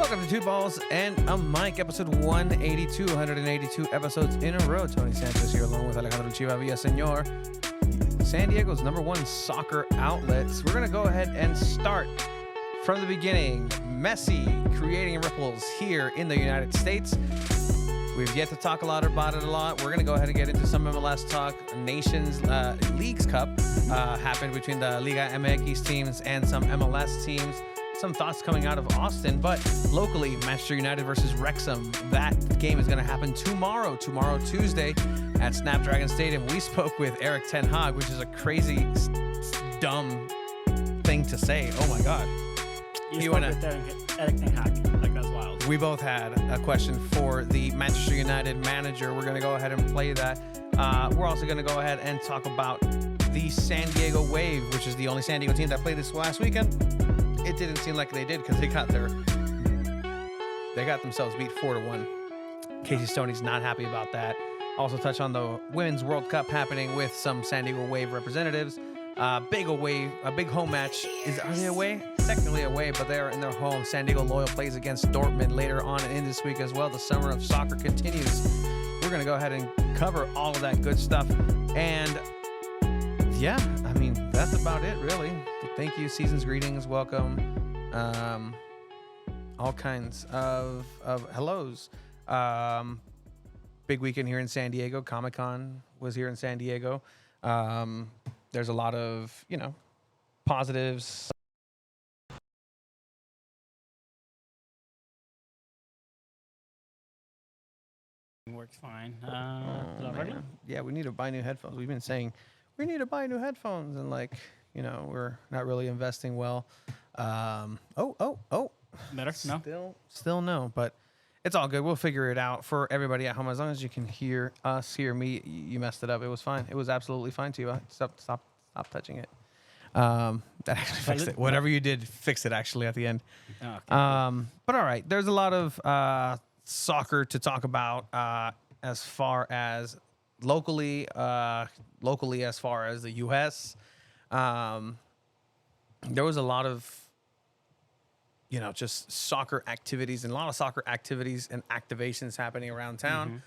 Welcome to Two Balls and a Mic, episode 182, 182 episodes in a row. Tony Sanchez here along with Alejandro Chiva Villaseñor, San Diego's #1 soccer outlets. We're going to go ahead and start from the beginning. Messi creating ripples here in the United States. We've yet to talk about it a lot. We're going to go ahead and get into some MLS talk. Nations Leagues Cup happened between the Liga MX teams and some MLS teams. Some thoughts coming out of Austin, but locally, Manchester United versus Wrexham. That game is going to happen tomorrow, Tuesday, at Snapdragon Stadium. We spoke with Erik Ten Hag, which is a crazy, dumb thing to say. Oh my God. You spoke with Erik Ten Hag. Like, that's wild. We both had a question for the Manchester United manager. We're going to go ahead and play that. We're also going to go ahead and talk about the San Diego Wave, which is the only San Diego team that played this last weekend. It didn't seem like they did because they got themselves beat 4-1. Casey Stoney's not happy about that. Also touch on the Women's World Cup happening with some San Diego Wave representatives. A big home match. Are they away? Technically away, but they're in their home. San Diego Loyal plays against Dortmund later on in this week as well. The summer of soccer continues. We're going to go ahead and cover all of that good stuff. And yeah, I mean, that's about it, really. Thank you, season's greetings, welcome, all kinds of hellos. Big weekend here in San Diego. Comic-Con was here in San Diego. There's a lot of, positives. Works fine. Yeah, we need to buy new headphones. We've been saying we need to buy new headphones, and we're not really investing well. Better? No? Still no, but it's all good. We'll figure it out for everybody at home. As long as you can hear us, hear me, you messed it up. It was fine. It was absolutely fine to you. Stop touching it. That actually fixed it. Whatever you did, fix it actually at the end. Oh, okay. But all right, there's a lot of soccer to talk about as far as locally as far as the U.S. There was a lot of, just soccer activities and a lot of soccer activities and activations happening around town.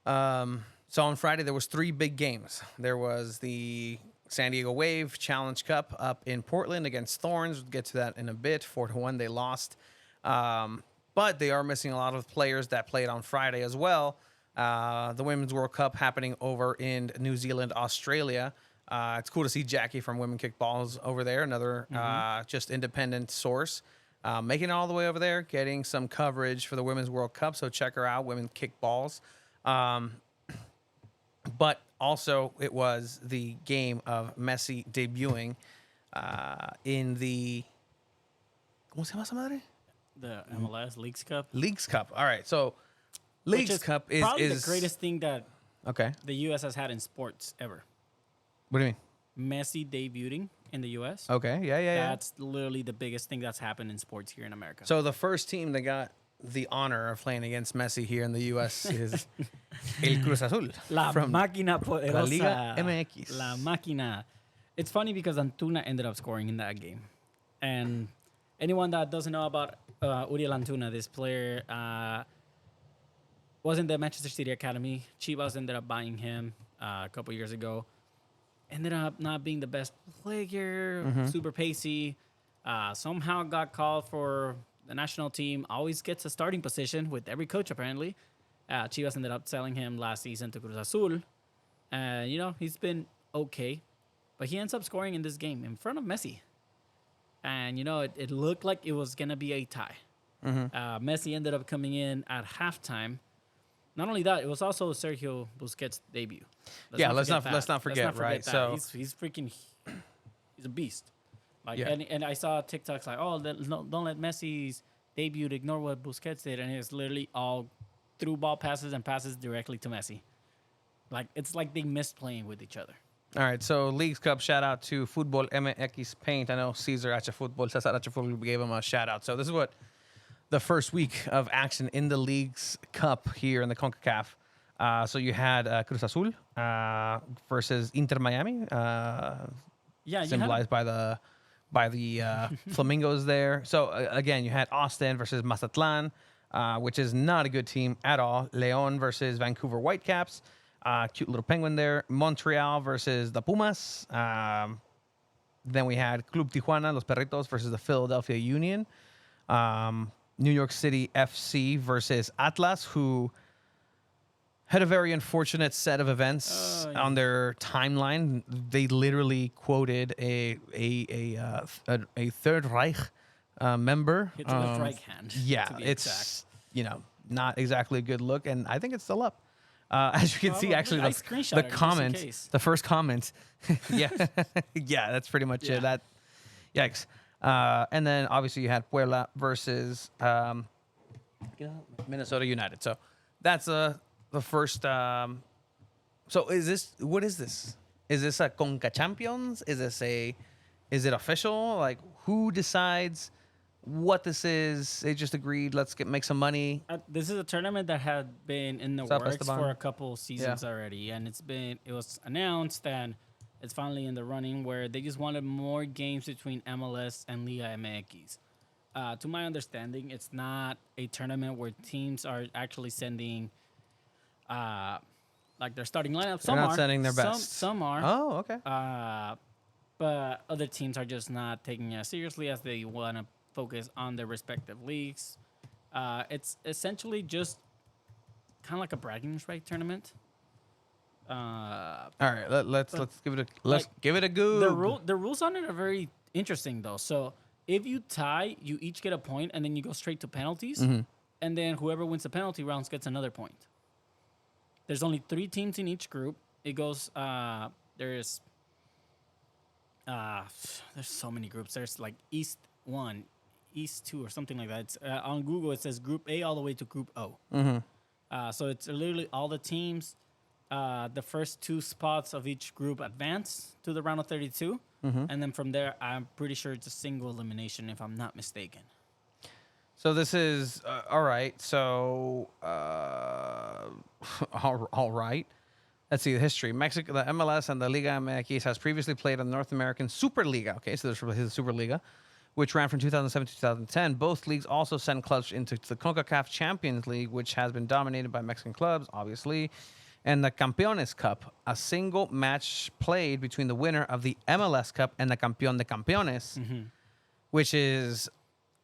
So on Friday, there was 3 big games. There was the San Diego Wave Challenge Cup up in Portland against Thorns. We'll get to that in a bit. 4-1, they lost. But they are missing a lot of players that played on Friday as well. The Women's World Cup happening over in New Zealand, Australia. It's cool to see Jackie from Women Kickballs over there, another just independent source, making it all the way over there, getting some coverage for the Women's World Cup. So check her out, Women Kickballs. But also it was the game of Messi debuting in the ¿Cómo se llama esa madre? The MLS Leagues Cup. Leagues Cup. All right, so Leagues Cup is probably the greatest thing that okay. the U.S. has had in sports ever. What do you mean? Messi debuting in the U.S. Okay, yeah. That's literally the biggest thing that's happened in sports here in America. So the first team that got the honor of playing against Messi here in the U.S. is El Cruz Azul. La máquina poderosa. La Liga MX. La máquina. It's funny because Antuna ended up scoring in that game. And anyone that doesn't know about Uriel Antuna, this player was in the Manchester City Academy. Chivas ended up buying him a couple years ago. Ended up not being the best player, super pacey. Somehow got called for the national team. Always gets a starting position with every coach, apparently. Chivas ended up selling him last season to Cruz Azul. He's been okay. But he ends up scoring in this game in front of Messi. And, it looked like it was going to be a tie. Messi ended up coming in at halftime. Not only that, it was also Sergio Busquets' debut. Let's not forget, right? That. So he's a beast. And I saw TikToks like, don't let Messi's debut ignore what Busquets did, and it's literally all through ball passes and passes directly to Messi. It's like they missed playing with each other. All right, so Leagues Cup, shout out to Football MX Paint. I know Cesar Football gave him a shout out. So this is what the first week of action in the Leagues Cup here in the CONCACAF. So you had Cruz Azul versus Inter Miami, symbolized by the by the Flamingos there. So again, you had Austin versus Mazatlan, which is not a good team at all. Leon versus Vancouver Whitecaps, cute little penguin there. Montreal versus the Pumas. Then we had Club Tijuana, Los Perritos versus the Philadelphia Union. New York City FC versus Atlas, who had a very unfortunate set of events on their timeline. They literally quoted a Third Reich member. It's a left right hand. Yeah, to be it's exact. Not exactly a good look, and I think it's still up. As you can see, actually, I screenshot the it just in comments, case. the first comments, yeah, yeah, that's pretty much it. Yeah. That, yikes. And then obviously you had Puebla versus Minnesota United. So that's the first. So what is this? Is this a Conca Champions? Is it official? Like, who decides what this is? They just agreed, let's make some money. This is a tournament that had been in the Sup, works Esteban? for a couple seasons already, and it was announced and it's finally in the running where they just wanted more games between MLS and Liga MX. To my understanding, it's not a tournament where teams are actually sending like their starting lineup. Some They're not are sending their best. Some are. Oh, okay. But other teams are just not taking it as seriously as they want to focus on their respective leagues. It's essentially just kind of like a bragging right tournament. All right, let's give it a like, give it a go. The rules on it are very interesting though. So if you tie, you each get a point, and then you go straight to penalties, and then whoever wins the penalty rounds gets another point. There's only 3 teams in each group. It goes. There's so many groups. There's like East 1, East 2, or something like that. It's, on Google, it says Group A all the way to Group O. So it's literally all the teams. The first 2 spots of each group advance to the round of 32. And then from there, I'm pretty sure it's a single elimination, if I'm not mistaken. So this is all right. So all right. Let's see the history. Mexico, the MLS and the Liga MX has previously played in the North American Superliga. Okay, so there's the Superliga, which ran from 2007 to 2010. Both leagues also send clubs into the CONCACAF Champions League, which has been dominated by Mexican clubs, obviously, and the Campeones Cup, a single match played between the winner of the MLS Cup and the Campeón de Campeones, which is...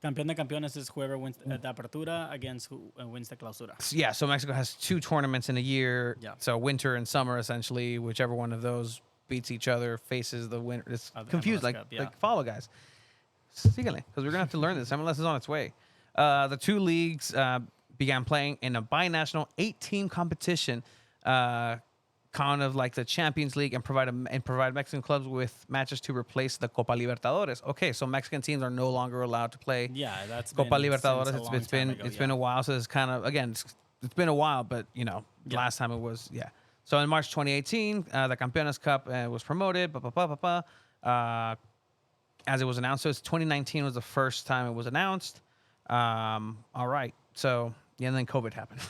Campeón de Campeones is whoever wins the Apertura against who wins the Clausura. Yeah, so Mexico has 2 tournaments in a year. Yeah. So winter and summer, essentially, whichever one of those beats each other, faces the winner. It's confused, MLS Cup, like follow, guys. Síganle, because we're going to have to learn this. MLS is on its way. The 2 leagues began playing in a binational 8-team competition, kind of like the Champions League, and provide Mexican clubs with matches to replace the Copa Libertadores. Okay, so Mexican teams are no longer allowed to play that's Copa been Libertadores. since It's been a while, so it's kind of, again, it's been a while, but last time it was So in March 2018, the Campeones Cup was promoted. As it was announced, so 2019 was the first time it was announced. All right, so and then COVID happened.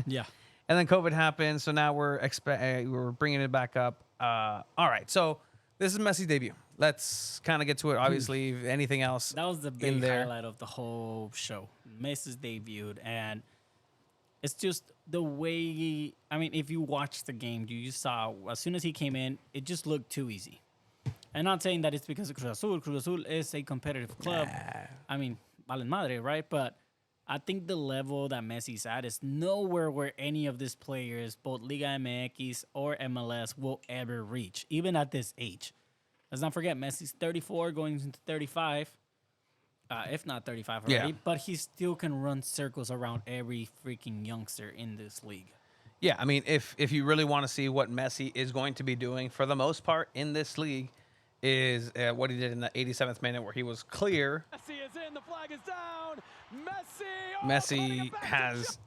Yeah. And then COVID happened, so now we're bringing it back up. All right, so this is Messi's debut. Let's kind of get to it. Obviously, if anything else, That was the big highlight of the whole show. Messi's debuted, and it's just the way. I mean, if you watched the game, you saw as soon as he came in, it just looked too easy. I'm not saying that it's because of Cruz Azul. Cruz Azul is a competitive club. I mean, valen madre, right? But I think the level that Messi's at is nowhere where any of these players, both Liga MX or MLS, will ever reach, even at this age. Let's not forget, Messi's 34, going into 35, if not 35 already. Yeah. But he still can run circles around every freaking youngster in this league. Yeah, I mean, if you really want to see what Messi is going to be doing, for the most part in this league, is what he did in the 87th minute, where he was clear. Messi is in, the flag is down. Messi has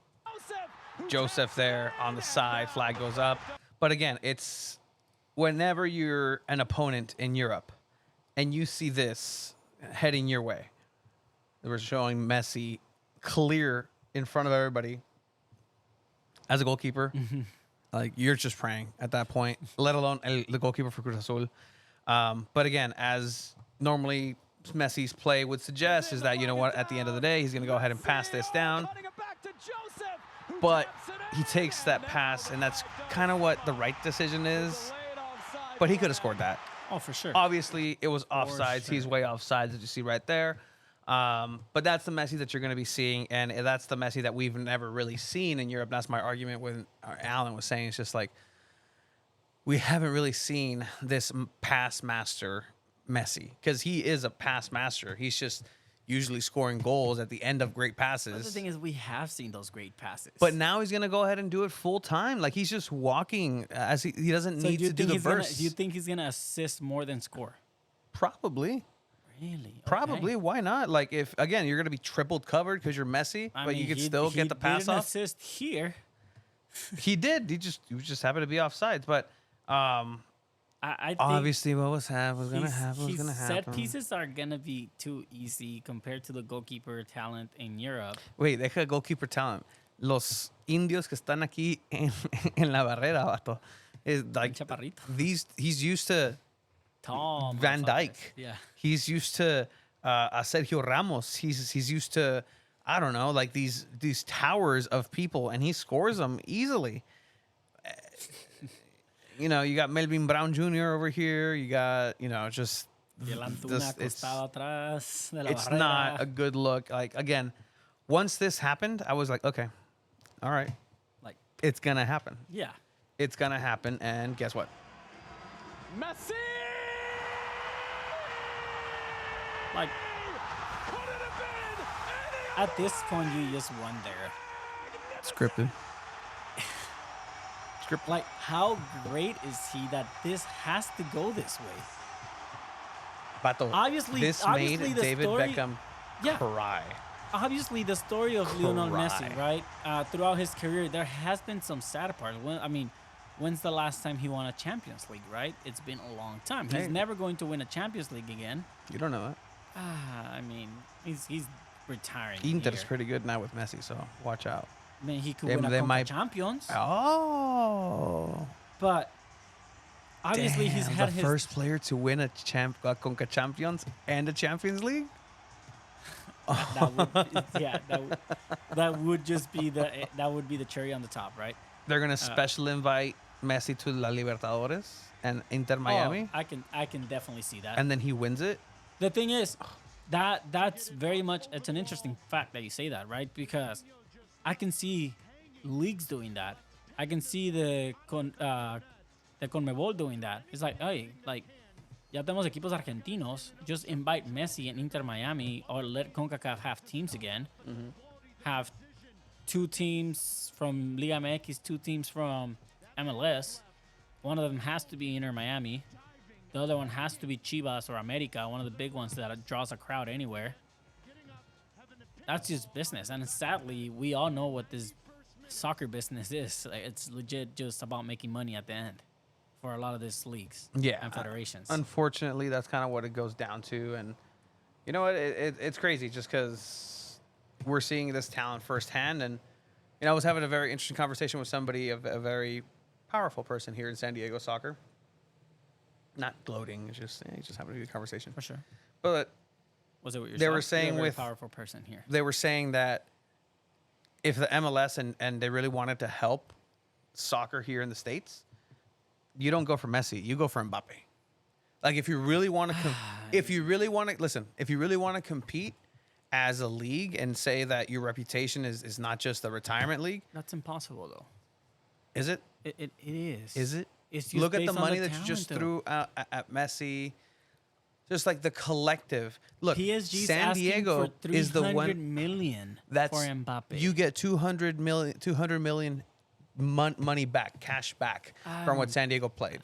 Joseph there on the side, flag goes up. But again, it's whenever you're an opponent in Europe and you see this heading your way, we're showing Messi clear in front of everybody as a goalkeeper. Like, you're just praying at that point, let alone the goalkeeper for Cruz Azul. But again, as normally Messi's play would suggest is that, you know what, at the end of the day, he's going to go ahead and pass this down. Cutting it back to Joseph, who But taps it he in. takes that pass, and that's kind of what the right decision is. Delayed offside But he could have flag. scored that. Oh, for sure. Obviously, it was offsides. He's sure. way offsides, as you see right there. But that's the Messi that you're going to be seeing, and that's the Messi that we've never really seen in Europe. That's my argument when Alan was saying it's just like we haven't really seen this pass master Messi, because he is a pass master. He's just usually scoring goals at the end of great passes. But the thing is, we have seen those great passes. But now he's going to go ahead and do it full time. Like, he's just walking as he doesn't so need to do the burst. do you think he's gonna assist more than score? Probably. Really? Probably. Okay. Why not? Like, if, again, you're going to be tripled covered because you're Messi, I but mean, you could he- still he get the pass didn't off. assist here. He did. He just happened to be offsides. But I think obviously, what was going to his- happen was his going to happen. set pieces are gonna be too easy compared to the goalkeeper talent in Europe. Wait, deja goalkeeper talent. Los indios que están aquí en la barrera, vato. Is like Chaparrito. he's used to Tall Van motherfuckers. Dyke. Yeah. He's used to Sergio Ramos. He's used to, I don't know, like these towers of people, and he scores them easily. You know, you got Melvin Brown Jr. over here. You got, you know, just Y el Antuna this, it's acostado atrás de la it's barrera. not a good look. Like, again, once this happened, I was like, okay, all right, Like, it's gonna happen. yeah. It's gonna happen, and guess what? Messi! Like, Could it have been any at this point, you just wonder, Scripted. like, how great is he that this has to go this way? Bato, Obviously- this obviously made the David story- Beckham Yeah. cry. Obviously, the story of Lionel Cry. Messi, right? Throughout his career, there has been some sad parts. When's the last time he won a Champions League, right? It's been a long time. He's Hey. never going to win a Champions League again. You don't know that. He's retiring. Inter's here. pretty good now with Messi, so watch out. I mean, he could They- win a they Conca might- Champions, Oh, but obviously he's damn, had the his first player to win a Conca Champions and a Champions League. that would, yeah, that would just be that would be the cherry on the top, right? They're gonna special invite Messi to La Libertadores and Inter Miami, Oh, I can definitely see that. and then he wins it. The thing is, that's very much, it's an interesting fact that you say that, right? Because I can see leagues doing that. I can see the Conmebol doing that. It's like, hey, like, ya tenemos equipos argentinos. Just invite Messi and Inter Miami, or let CONCACAF have teams again. Have 2 teams from Liga MX, 2 teams from MLS. One of them has to be Inter Miami. The other one has to be Chivas or America, one of the big ones that draws a crowd anywhere. That's just business. And sadly, we all know what this soccer business is. Like, it's legit just about making money at the end for a lot of these leagues and federations. Unfortunately, that's kind of what it goes down to, and you know what? It's crazy just because we're seeing this talent firsthand. And you know, I was having a very interesting conversation with somebody, a very powerful person here in San Diego soccer. Not gloating, it's just having a good conversation. For sure. But Was it what you're They were You're a saying very with- powerful person here. they were saying that if the MLS and they really wanted to help soccer here in the States, you don't go for Messi, you go for Mbappe. Like, if you really want to, if you really want to compete as a league and say that your reputation is not just a retirement league, That's impossible, though. is it? It is. Is it? It's just Look at based the on money that you talent, just though. threw out at Messi. Just like the collective. Look, PSG's San asking Diego for is the 300 one million that's for Mbappe. you get 200 million money back, cash back from what San Diego played.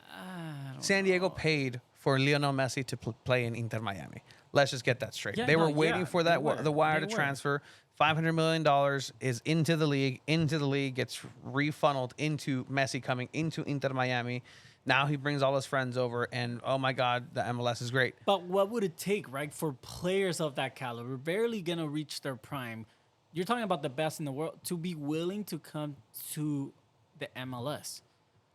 San Diego paid for Lionel Messi to play in Inter Miami. Let's just get that straight. Yeah, They were no, waiting yeah, for they that were. the wire They to were. transfer. $500 million is into the league, gets refunneled into Messi coming into Inter Miami. Now he brings all his friends over, and oh my God, the MLS is great. But what would it take, right, for players of that caliber, barely gonna reach their prime? You're talking about the best in the world, to be willing to come to the MLS.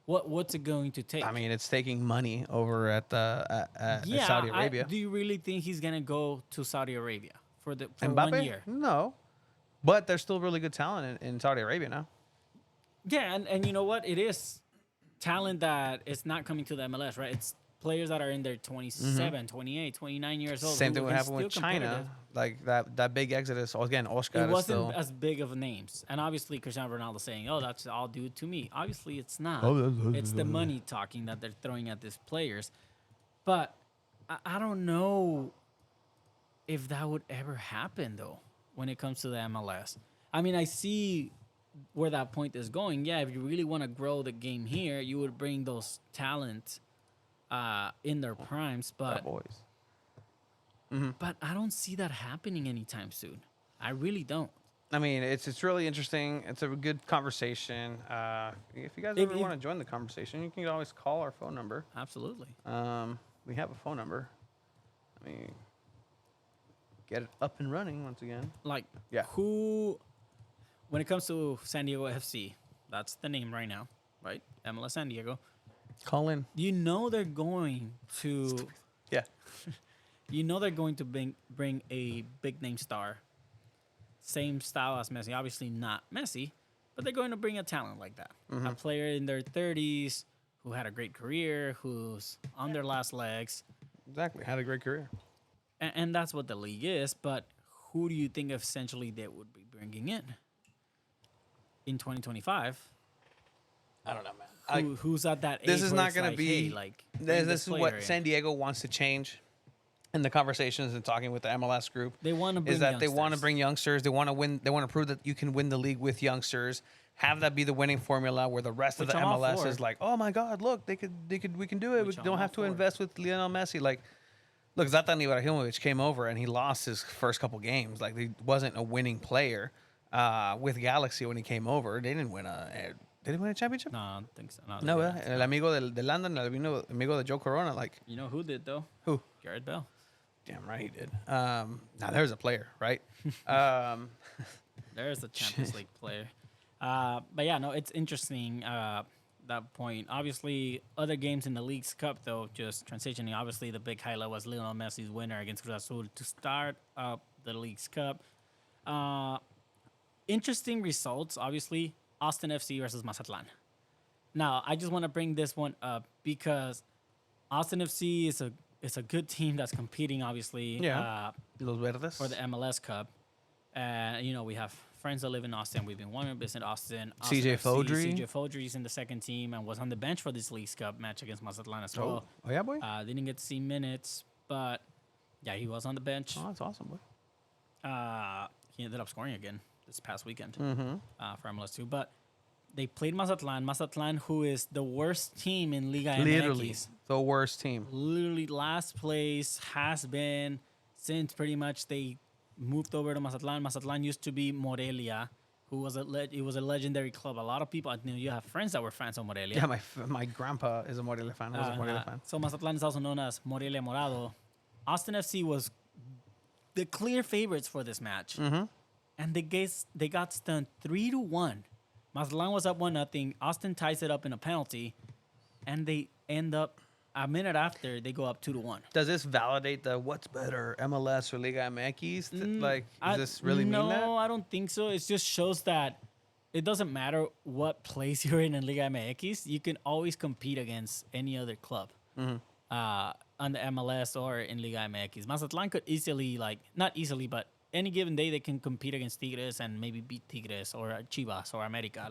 What's it going to take? I mean, it's taking money over at Saudi Arabia. Do you really think he's gonna go to Saudi Arabia for Mbappe? 1 year? No, but there's still really good talent in Saudi Arabia now. Yeah, and you know what? It is talent that is not coming to the MLS, right? It's players that are in their 27, 28, 29 years old. Same who thing would are happen with still China. competitive. Like that big exodus. Again, Oscar It is wasn't still. as big of names. And obviously, Cristiano Ronaldo saying, oh, that's all due to me. Obviously, it's not. It's the money talking that they're throwing at these players. But I don't know if that would ever happen, though, when it comes to the MLS. I mean, I see where that point is going. Yeah, if you really want to grow the game here, you would bring those talent in their primes. But boys. But I don't see that happening anytime soon. I really don't. I mean, it's really interesting. It's a good conversation. If you guys If ever you- want to join the conversation, you can always call our phone number. Absolutely. We have a phone number. Let me get it up and running once again. Like, Yeah. who, when it comes to San Diego FC, that's the name right now, right? MLS San Diego. Call in. You know they're going to, Yeah. you know they're going to bring a big name star. Same style as Messi. Obviously not Messi, but they're going to bring a talent like that. A player in their 30s who had a great career, who's on their last legs. Exactly. Had a great career. And that's what the league is. But who do you think essentially they would be bringing in 2025? I don't know, man. Who's at that age? This is where not it's going to like, be. hey, like, bring This is player what in? San Diego wants to change in the conversations and talking with the MLS group. They want to bring Is that they want to youngsters. bring youngsters. They want to win. They want to prove that you can win the league with youngsters. Have that be the winning formula, where the rest Which of the I'm all MLS for. is like, oh my God, look, we can do it. Which We I'm don't all have to for. invest with Lionel Messi. Like, look, Zlatan Ibrahimovic came over and he lost his first couple games. Like, he wasn't a winning player with Galaxy when he came over. They didn't win a. Did he win a championship? No, I don't think so. No, they didn't. el amigo de London, el amigo de Joe Corona, like You know who did, though? who? Gareth Bale. Damn right he did. Now there's a player, right? There's a Champions League player. But yeah, no, it's interesting, that point. Obviously, other games in the League's Cup, though, just transitioning. Obviously, the big highlight was Lionel Messi's winner against Cruz Azul to start up the League's Cup. Interesting results, obviously. Austin FC versus Mazatlan. Now, I just want to bring this one up because Austin FC is a good team that's competing, obviously, Yeah. Los Verdes. for the MLS Cup. You know, we have friends that live in Austin. We've been wanting to visit Austin. CJ Fodry. CJ Fodry's in the second team and was on the bench for this League's Cup match against Mazatlan as well. Oh yeah, boy. Didn't get to see minutes, but yeah, he was on the bench. Oh, that's awesome, boy. He ended up scoring again this past weekend Mm-hmm. for MLS 2. But they played Mazatlan. Mazatlan, who is the worst team in Liga MX. Literally the worst team. Literally last place, has been since pretty much they moved over to Mazatlan. Mazatlan used to be Morelia, who was it was a legendary club. A lot of people, I know you have friends that were fans of Morelia. Yeah, my grandpa is a Morelia fan. I was a Morelia fan. So Mazatlan is also known as Morelia Morado. Austin FC was the clear favorites for this match. Mm-hmm. And they got stunned 3-1. Mazatlan was up 1-0. Austin ties it up in a penalty. And they end up, a minute after, they go up 2-1. Does this validate the what's better, MLS or Liga MX? Like, does this really mean that? No, I don't think so. It just shows that it doesn't matter what place you're in Liga MX. You can always compete against any other club on the MLS or in Liga MX. Mazatlan could easily, not easily, but any given day they can compete against Tigres and maybe beat Tigres or Chivas or America.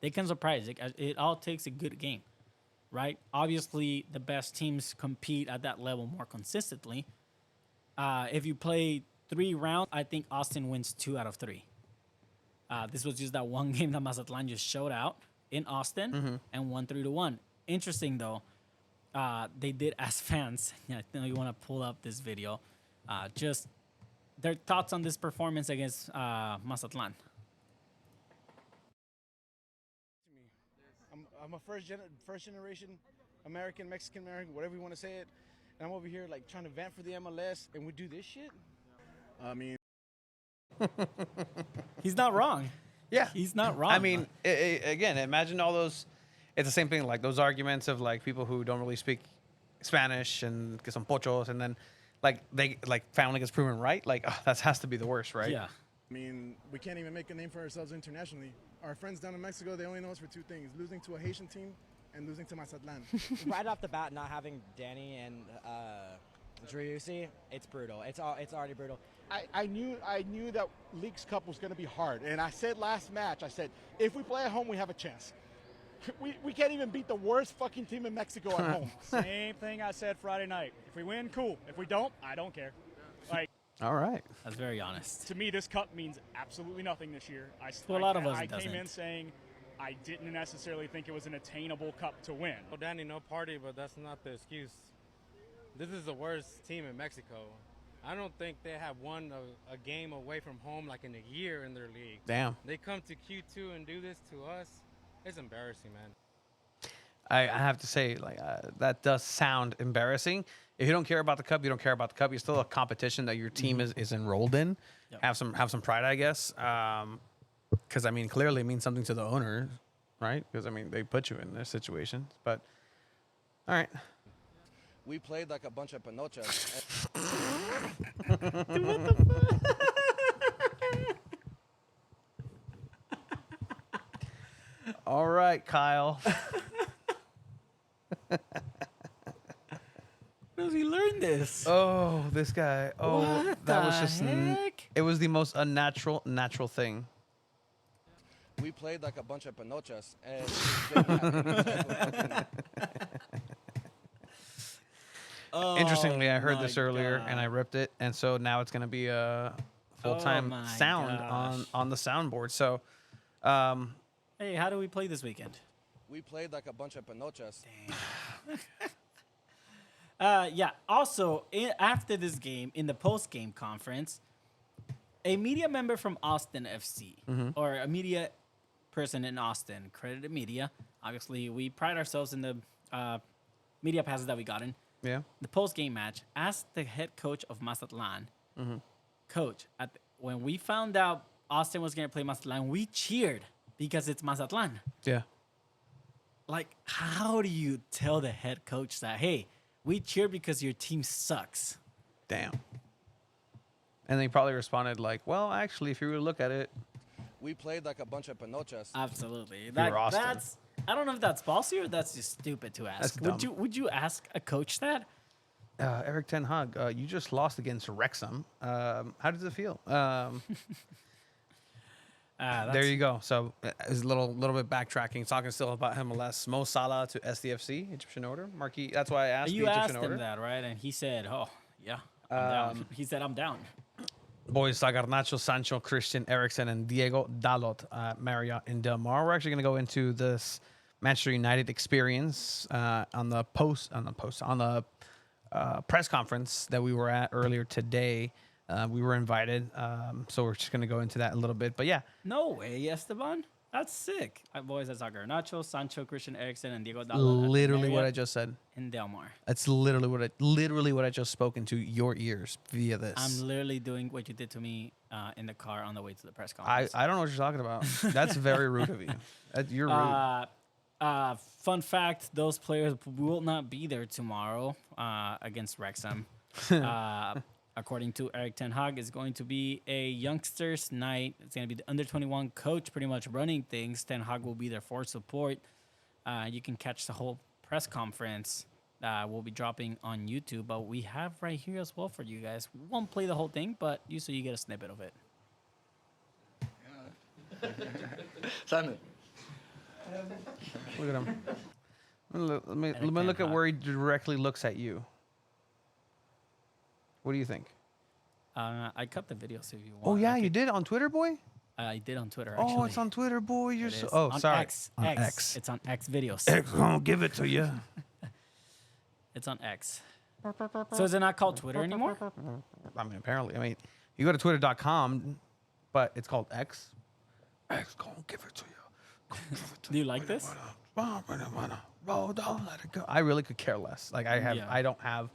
They can surprise. It all takes a good game, right? Obviously, the best teams compete at that level more consistently. If you play 3 rounds, I think Austin wins 2 out of 3. This was just that one game that Mazatlan just showed out in Austin and won 3-1. Interesting, though. They did as fans. I know you want to pull up this video. Just their thoughts on this performance against Mazatlan. I'm a first generation American, Mexican American, whatever you want to say it. And I'm over here like trying to vamp for the MLS, and we do this shit. I mean, He's not wrong. Yeah. He's not wrong. I mean, again, imagine all those. it's the same thing. Like those arguments of like people who don't really speak Spanish and que son pochos, and then like they like family gets proven right. Like that has to be the worst, right? Yeah. I mean, we can't even make a name for ourselves internationally. Our friends down in Mexico, they only know us for two things: losing to a Haitian team and losing to Mazatlan. Right off the bat, not having Danny and Driussi, it's brutal. It's already brutal. I knew that Leagues Cup was going to be hard, and I said last match, I said, if we play at home, we have a chance. We can't even beat the worst fucking team in Mexico at home. Same thing I said Friday night. If we win, cool. If we don't, I don't care. Like, All right. That's very honest. to me, this cup means absolutely nothing this year. To a lot of us, I it came in doesn't. saying I didn't necessarily think it was an attainable cup to win. Oh, Danny, no party, but that's not the excuse. This is the worst team in Mexico. I don't think they have won a game away from home like in a year in their league. Damn. They come to Q2 and do this to us. It's embarrassing, man. I have to say, like, that does sound embarrassing. If you don't care about the cup, you don't care about the cup. You're still a competition that your team is enrolled in. Yep. Have some pride, I guess. Because I mean, clearly it means something to the owner, right? Because I mean, they put you in their situations. But all right. We played like a bunch of panochas. All right, Kyle. Where does he learn this? Oh, this guy. Oh, What that the was just. heck? It was the most unnatural, natural thing. We played like a bunch of panochas. And Interestingly, I heard my this earlier and I God. ripped it, and so now it's gonna be a full-time my sound gosh. on the soundboard. So, Hey, how do we play this weekend? we played like a bunch of panochas. Yeah. Also, after this game, in the post-game conference, a media member from Austin FC or a media person in Austin, credited media. Obviously, we pride ourselves in the media passes that we got in. yeah. The post-game match asked the head coach of Mazatlan, Coach, when we found out Austin was going to play Mazatlan, we cheered because it's Mazatlan. Yeah. Like, how do you tell the head coach that, hey, we cheered because your team sucks? Damn. And they probably responded like, well, actually, if you really look at it, We played like a bunch of panochas. Absolutely. Austin. That's, I don't know if that's ballsy or that's just stupid to ask. That's dumb. Would you ask a coach that? Erik Ten Hag, you just lost against Wrexham. How does it feel? There you go. So it's a little bit backtracking, talking still about MLS. Mo Salah to SDFC, Egyptian order. Marquis, that's why I asked You the asked Egyptian order. him that, right? And he said, oh, yeah, I'm down. He said, I'm down. Boys, Garnacho, Sancho, Christian, Eriksen, and Diego Dalot, Marriott, and Del Mar. We're actually going to go into this Manchester United experience on the press conference that we were at earlier today. We were invited, so we're just going to go into that a little bit. But yeah, No way, Esteban. That's sick. Boys, that's Garnacho, Sancho, Christian Eriksen, and Diego Dalot. literally what I just said. in Del Mar. That's literally what I just spoke into your ears via this. I'm literally doing what you did to me in the car on the way to the press conference. I don't know what you're talking about. That's very rude of you. You're rude. Fun fact, those players will not be there tomorrow against Wrexham. According to Erik Ten Hag, it's going to be a youngsters' night. It's going to be the under-21 coach pretty much running things. Ten Hag will be there for support. You can catch the whole press conference. We'll be dropping on YouTube, but we have right here as well for you guys. We won't play the whole thing, but you get a snippet of it. Simon. Look at him. Let me look at where he directly looks at you. What do you think? I cut the video, so if you want. Oh yeah, you did on Twitter, boy. I did on Twitter. Actually. Oh, it's on Twitter, boy. You're It so. is. Oh, On sorry. X. On X. X. It's on X videos. X gonna give it to you. It's on X. So is it not called Twitter anymore? I mean, apparently. I mean, you go to twitter.com, but it's called X. X gonna give it to you. Gonna give it to Do you like this? Roll, don't let it go. I really could care less. Like Yeah. I don't have.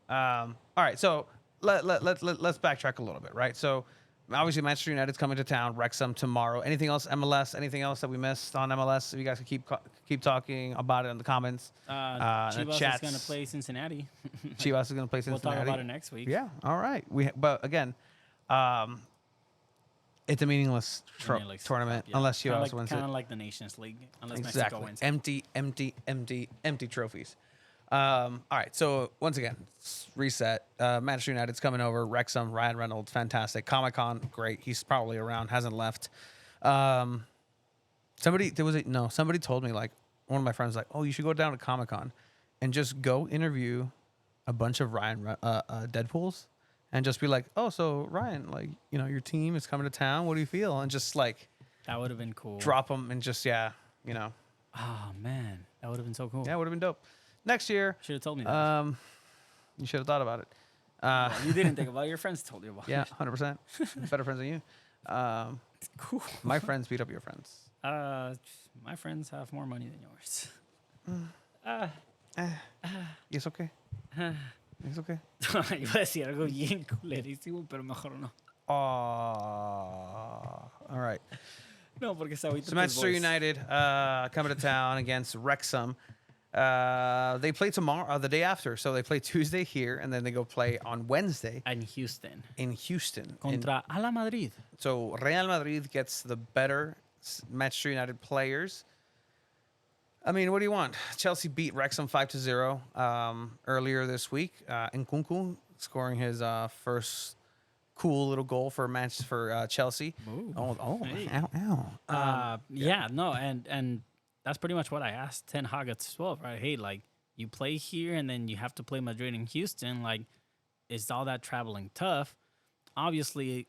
All right, so let's backtrack a little bit, right? So obviously Manchester United's coming to town. Wrexham tomorrow. Anything else MLS? Anything else that we missed on MLS? If you guys could keep talking about it in the comments. Chivas chats. is going to play Cincinnati. Chivas is going to play Cincinnati. We'll talk about it next week. Yeah. All right. But again, it's a meaningless tournament unless Chivas wins it. Kind of like the Nations League, unless Mexico wins. Empty trophies. All right. So once again, reset. Manchester United's coming over. Wrexham, Ryan Reynolds, fantastic. Comic-Con, great. He's probably around, hasn't left. Somebody told me, like, one of my friends, like, oh, you should go down to Comic-Con and just go interview a bunch of Deadpools and just be like, oh, so Ryan, like, you know, your team is coming to town. What do you feel? And just like, that would have been cool. Drop them and just, you know. Oh man, that would have been so cool. Yeah, it would have been dope. Next year, should have told me that. You should have thought about it. Well, you didn't think about it. Your friends told you about it. Yeah, 100%. Better friends than you. Cool. My friends beat up your friends. My friends have more money than yours. It's okay. It's okay. Iba a decir algo bien culerísimo, pero mejor no. All right. No, porque se agüita So Manchester United coming to town against Wrexham. They play tomorrow, the day after. So they play Tuesday here, and then they go play on Wednesday in Houston. Contra a la Madrid. So Real Madrid gets the better Manchester United players. I mean, what do you want? Chelsea beat Wrexham 5-0 earlier this week. Nkunku scoring his first cool little goal for Chelsea. Ooh. Hey. Ow. Yeah, no, and that's pretty much what I asked Ten Hag as well, right? Hey, like, you play here and then you have to play Madrid and Houston. Like, is all that traveling tough? Obviously,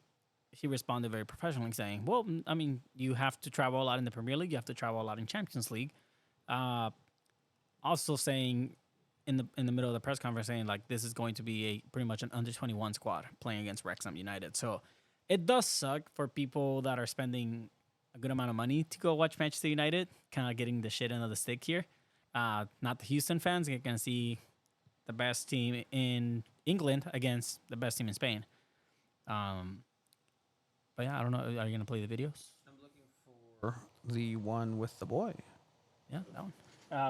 he responded very professionally, saying, well, I mean, you have to travel a lot in the Premier League. You have to travel a lot in Champions League. Also saying in the middle of the press conference, saying, like, this is going to be pretty much an under-21 squad playing against Wrexham United. So it does suck for people that are spending a good amount of money to go watch Manchester United, kind of getting the shit end of the stick here. Not the Houston fans. You're going to see the best team in England against the best team in Spain. But yeah, I don't know. Are you going to play the videos? I'm looking for the one with the boy. Yeah, that one.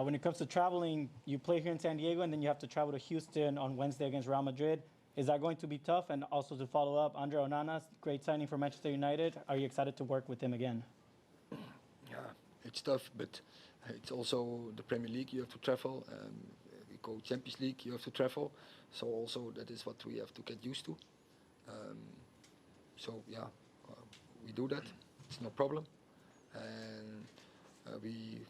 When it comes to traveling, you play here in San Diego, and then you have to travel to Houston on Wednesday against Real Madrid. Is that going to be tough? And also to follow up, Andre Onana, great signing for Manchester United. Are you excited to work with him again? Yeah, it's tough, but it's also the Premier League. You have to travel. We go Champions League. You have to travel. So also that is what we have to get used to. So yeah, we do that. It's no problem, and we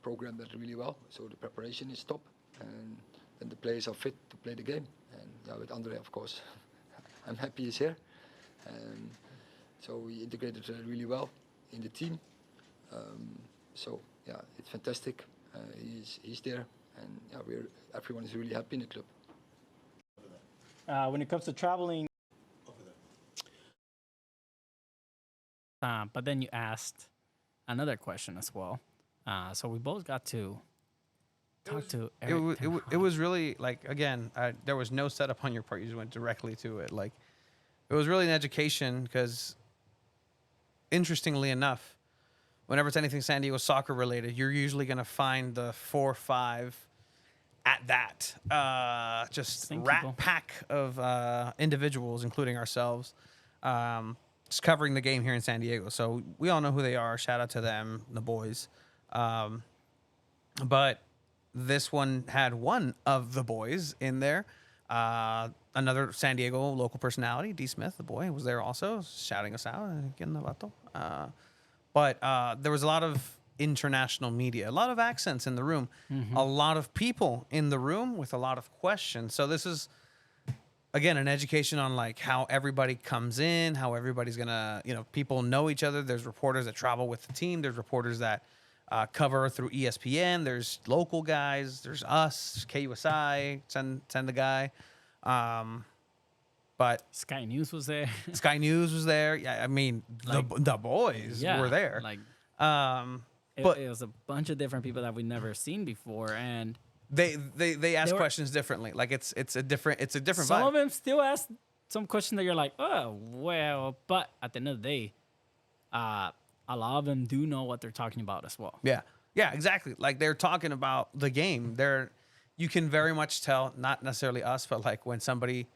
program that really well. So the preparation is top, and then the players are fit to play the game. And yeah, with Andre, of course, I'm happy he's here. And so we integrated really well in the team. So yeah, it's fantastic. He's there, and yeah, everyone is really happy in the club. When it comes to traveling. But then you asked another question as well. So we both got to talk to Erik. It was really, like, again, there was no setup on your part. You just went directly to it. Like, it was really an education because, interestingly enough, whenever it's anything San Diego soccer related, you're usually going to find the 4 or 5 at that. Just rat pack of individuals, including ourselves, just covering the game here in San Diego. So we all know who they are. Shout out to them, the boys. But this one had one of the boys in there. Another San Diego local personality, D. Smith, the boy, was there also, shouting us out. But there was a lot of international media, a lot of accents in the room, a lot of people in the room with a lot of questions. So this is, again, an education on, like, how everybody comes in, how everybody's gonna, people know each other. There's reporters that travel with the team. There's reporters that cover through ESPN. There's local guys. There's us, KUSI, send the guy. But Sky News was there. Sky News was there. Yeah, I mean, the boys were there. Like, but it was a bunch of different people that we'd never seen before, and they ask questions differently. Like, it's a different some vibe. of them still ask some questions that you're like, oh, well, but at the end of the day, a lot of them do know what they're talking about as well. Yeah. Yeah, exactly. Like they're talking about the game. You can very much tell, not necessarily us, but like when somebody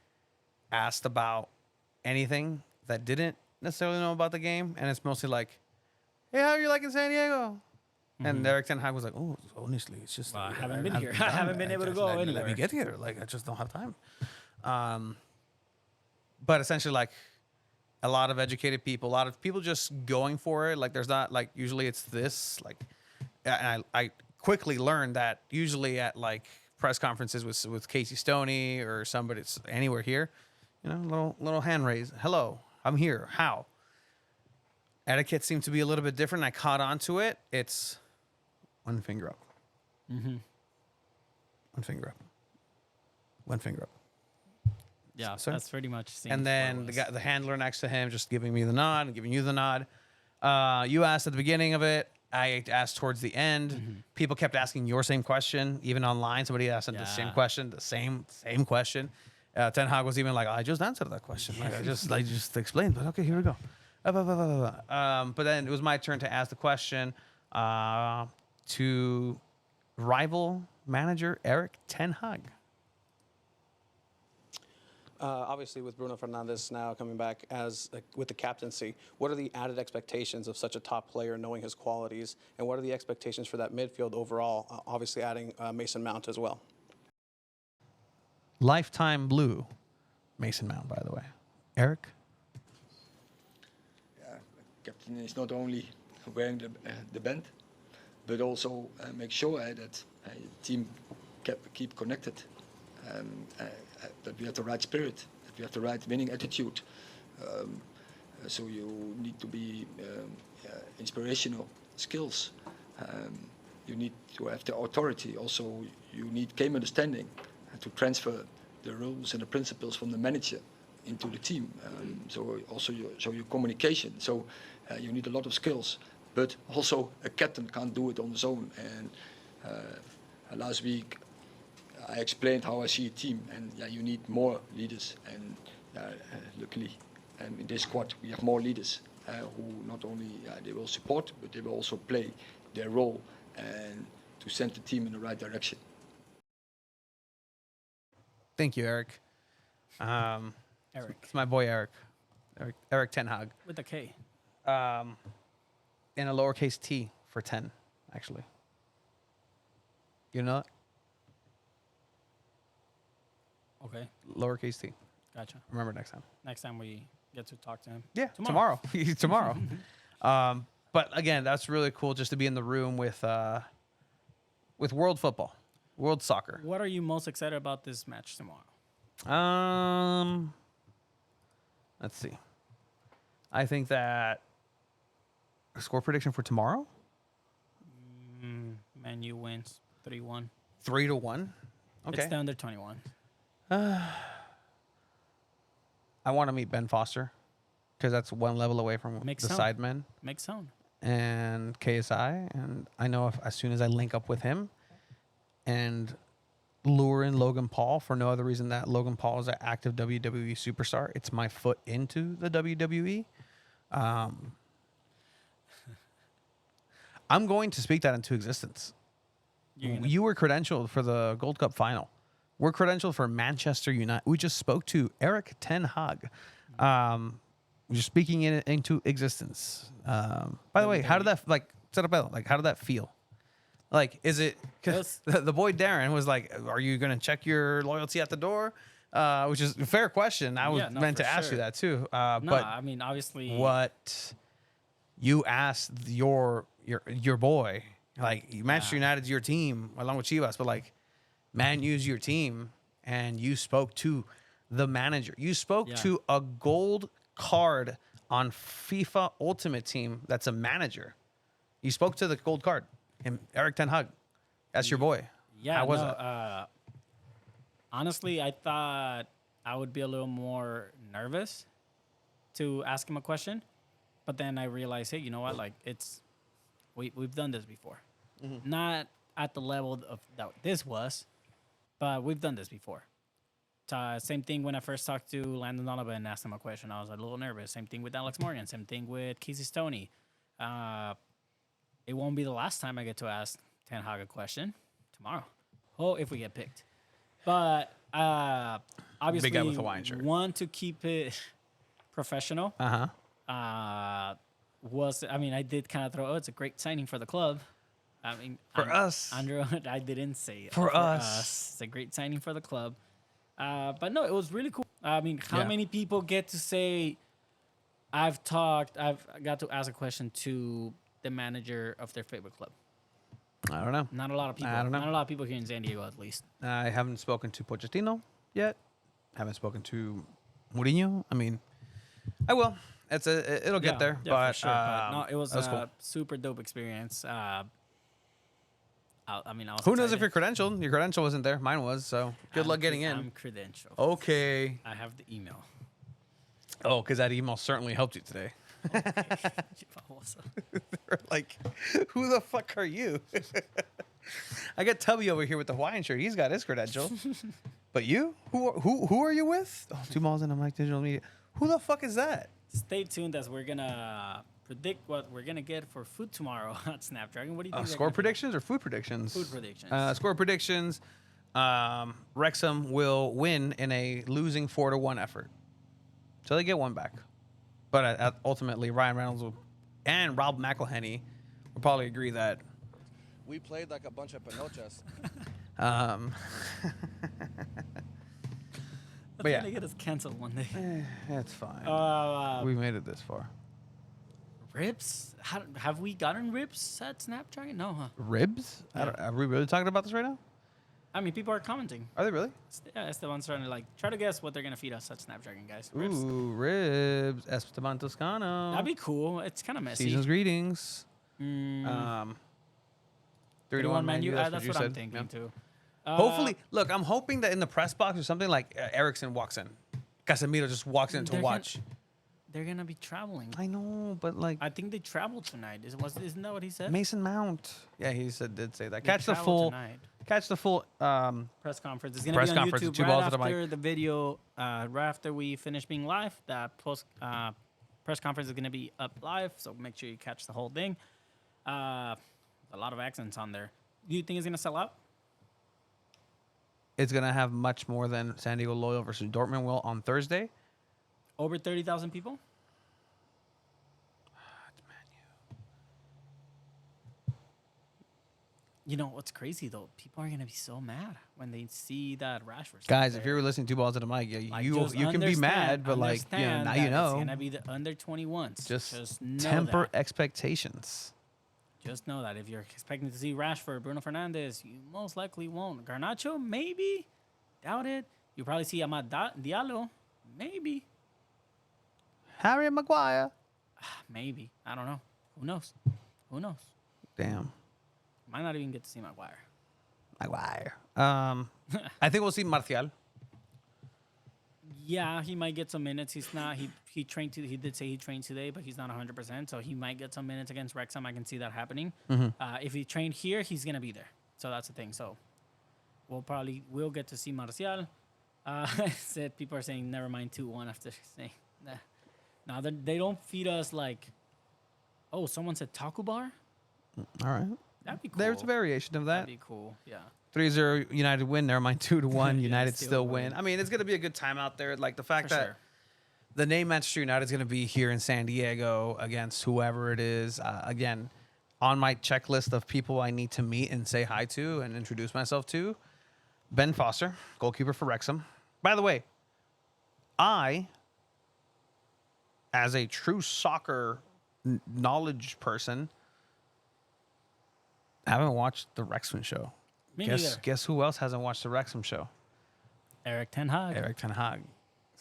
asked about anything that didn't necessarily know about the game, and it's mostly like, hey, how are you liking San Diego? And Erik Ten Hag was like, oh, honestly, it's just I haven't been here. I haven't been able to go anywhere. Let me get here. Like, I just don't have time. But essentially, like, a lot of educated people, a lot of people just going for it. Like, there's not, like, usually it's this. Like, and I quickly learned that usually at, like, press conferences with Casey Stoney or somebody anywhere here, you know, little hand raise. Hello, I'm here. How? Etiquette seemed to be a little bit different. I caught on to it. It's one finger up. One finger up. One finger up. Yeah, Sir? that's pretty much. And then the handler next to him just giving me the nod and giving you the nod. You asked at the beginning of it. I asked towards the end. People kept asking your same question, even online. Somebody asked the same question, the same question. Ten Hag was even like, I just answered that question. Like, I just explained. But okay, here we go. But then it was my turn to ask the question to rival manager Erik Ten Hag. Obviously, with Bruno Fernandes now coming back with the captaincy, what are the added expectations of such a top player, knowing his qualities, and what are the expectations for that midfield overall? Obviously, adding Mason Mount as well. Lifetime blue, Mason Mount, by the way. Erik? Yeah, captain is not only wearing the band, but also make sure that the team keep connected. That we have the right spirit, that we have the right winning attitude. So you need to be inspirational skills. You need to have the authority. Also, you need game understanding to transfer the rules and the principles from the manager into the team. So also your communication. So you need a lot of skills. But also a captain can't do it on his own. And last week, I explained how I see a team, and you need more leaders. And luckily, in this squad, we have more leaders who not only they will support, but they will also play their role and to send the team in the right direction. Thank you, Erik. Erik. It's my boy Erik Ten Hag. With a K. In a lowercase t for 10, actually. You know that? Okay. Lowercase t. Gotcha. Remember next time. Next time we get to talk to him. Yeah, tomorrow. Tomorrow. But again, that's really cool just to be in the room with world football, world soccer. What are you most excited about this match tomorrow? Let's see. I think that a score prediction for tomorrow? Man U wins 3-1. 3-1? Okay. It's down to 21. I want to meet Ben Foster because that's one level away from the sidemen. Makes sense. And KSI. And I know as soon as I link up with him and lure in Logan Paul for no other reason that Logan Paul is an active WWE superstar, it's my foot into the WWE. I'm going to speak that into existence. You were credentialed for the Gold Cup final. We're credentialed for Manchester United. We just spoke to Erik Ten Hag. We're just speaking it into existence. By the way, how did that how did that feel? Like, is it because the boy Darren was like, "Are you going to check your loyalty at the door?" Which is a fair question. I was meant to ask you that too. But I mean, obviously, what you asked your boy, like Manchester United's your team along with Chivas, but like Man U's your team, and you spoke to the manager. You spoke to a gold card on FIFA Ultimate Team that's a manager. You spoke to the gold card, and Erik Ten Hag. That's your boy. Yeah, how was it? Honestly, I thought I would be a little more nervous to ask him a question, but then I realized, hey, you know what? Like, we've done this before, not at the level of that this was, but we've done this before. Same thing when I first talked to Landon Donovan and asked him a question. I was a little nervous. Same thing with Alex Morgan. Same thing with Casey Stoney. It won't be the last time I get to ask Ten Hag a question tomorrow. Oh, if we get picked. But obviously, Big guy with a Hawaiian shirt. Want to keep it professional. Uh-huh. I did kind of throw, it's a great signing for the club. I mean, For us. Andrew, I didn't say it. For us. It's a great signing for the club. But no, it was really cool. I mean, how many people get to say, I've got to ask a question to the manager of their favorite club? I don't know. Not a lot of people. I don't know. Not a lot of people here in San Diego, at least. I haven't spoken to Pochettino yet. Haven't spoken to Mourinho. I mean, I will. It'll get there. Yeah, but, for sure. But no, it was that was a cool. super dope experience. I was Who knows if excited. you're credentialed? Your credential wasn't there. Mine was. So good luck getting in. I'm credentialed. Okay. I have the email. Oh, because that email certainly helped you today. They're like, who the fuck are you? I got Tubby over here with the Hawaiian shirt. He's got his credential. But you? Who are you with? Oh, 2 balls in a mic digital media. Who the fuck is that? Stay tuned as we're gonna predict what we're gonna get for food tomorrow at Snapdragon. What do you think? Score predictions or food predictions? Food predictions. Score predictions. Wrexham will win in a losing 4-1 effort. So they get one back. But ultimately, Ryan Reynolds and Rob McElhenney will probably agree that We played like a bunch of panochas. But yeah, They get us canceled one day. that's fine. We made it this far. Ribs? Have we gotten ribs at Snapdragon? No, huh? Ribs? Are we really talking about this right now? I mean, people are commenting. Are they really? Yeah, Esteban's trying to try to guess what they're gonna feed us at Snapdragon, guys. Ribs. Ooh, ribs. Esteban Toscano. That'd be cool. It's kind of messy. Season's greetings. 3-1 Man U. That's what you what I'm said. thinking Yeah. too. Hopefully, look, I'm hoping that in the press box or something like Erickson walks in. Casemiro just walks in to They're watch. They're gonna be traveling. I know, but like I think they travel tonight. Isn't that what he said? Mason Mount. Yeah, he did say that. They Catch the travel full tonight. press conference. It's gonna press be on conference with YouTube 2 right balls at a after mic. the video. Right after we finish being live, that press conference is gonna be up live. So make sure you catch the whole thing. A lot of accents on there. Do you think it's gonna sell out? It's gonna have much more than San Diego Loyal versus Dortmund will on Thursday. Over 30,000 people. You know what's crazy though? People are gonna be so mad when they see that Rashford's Guys, there. if you're listening 2 balls at a mic, Like, you just can be mad, but like understand now that you know. it's gonna be the under 21s. Just know temper that. expectations. Just know that if you're expecting to see Rashford, Bruno Fernandes, you most likely won't. Garnacho, maybe. Doubt it. You probably see Amad Diallo, maybe. Harry Maguire. Maybe. I don't know. Who knows? Who knows? Damn. Might not even get to see Maguire. I think we'll see Martial. Yeah, he might get some minutes. He's not. He trained. He did say he trained today, but he's not 100%. So he might get some minutes against Wrexham. I can see that happening. If he trained here, he's gonna be there. So that's the thing. So we'll get to see Martial. Said people are saying never mind 2-1 after saying that. Now they don't feed us like. Oh, someone said taco bar. All right. That'd be cool. There's a variation of that. That'd be cool. Yeah. 3-0 United win. Never mind 2-1. Yeah, United still still win. win. I mean, it's gonna be a good time out there. Like the fact For that sure. the name Manchester United is gonna be here in San Diego against whoever it is. Again, on my checklist of people I need to meet and say hi to and introduce myself to, Ben Foster, goalkeeper for Wrexham. By the way, I, as a true soccer knowledge person, haven't watched the Wrexham show. Me neither. Guess who else hasn't watched the Wrexham show? Eric Ten Hag. Eric Ten Hag.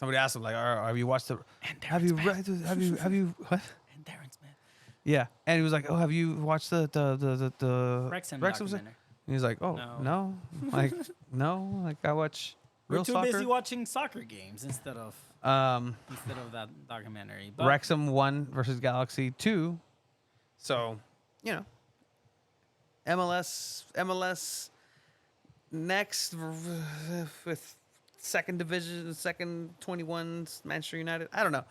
Somebody asked him like, have you watched the? Have you what? And Darren Smith. Yeah, and he was like, oh, have you watched the Wrexham Wrexham? documentary. And he's like, oh no, like no, like I watch We're real too soccer. busy watching soccer games instead of that documentary. But Wrexham 1 versus Galaxy 2. So, you know, MLS next with second division, second 21s, Manchester United. I don't know.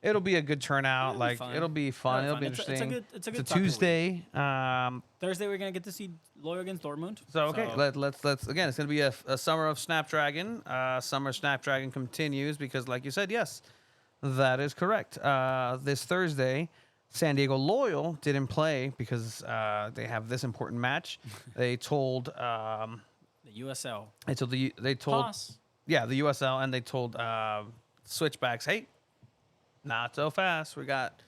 It'll be a good turnout. Like fun. it'll be fun. It'll be It's a interesting. good It's a soccer week. Tuesday. Thursday we're gonna get to see Loyal against Dortmund. So okay, let's again. It's gonna be a summer of Snapdragon. Summer Snapdragon continues because, like you said, yes, that is correct. This Thursday, San Diego Loyal didn't play because they have this important match. They told the USL. they told Toss. yeah, the USL, and they told Switchbacks, hey, not so fast. We got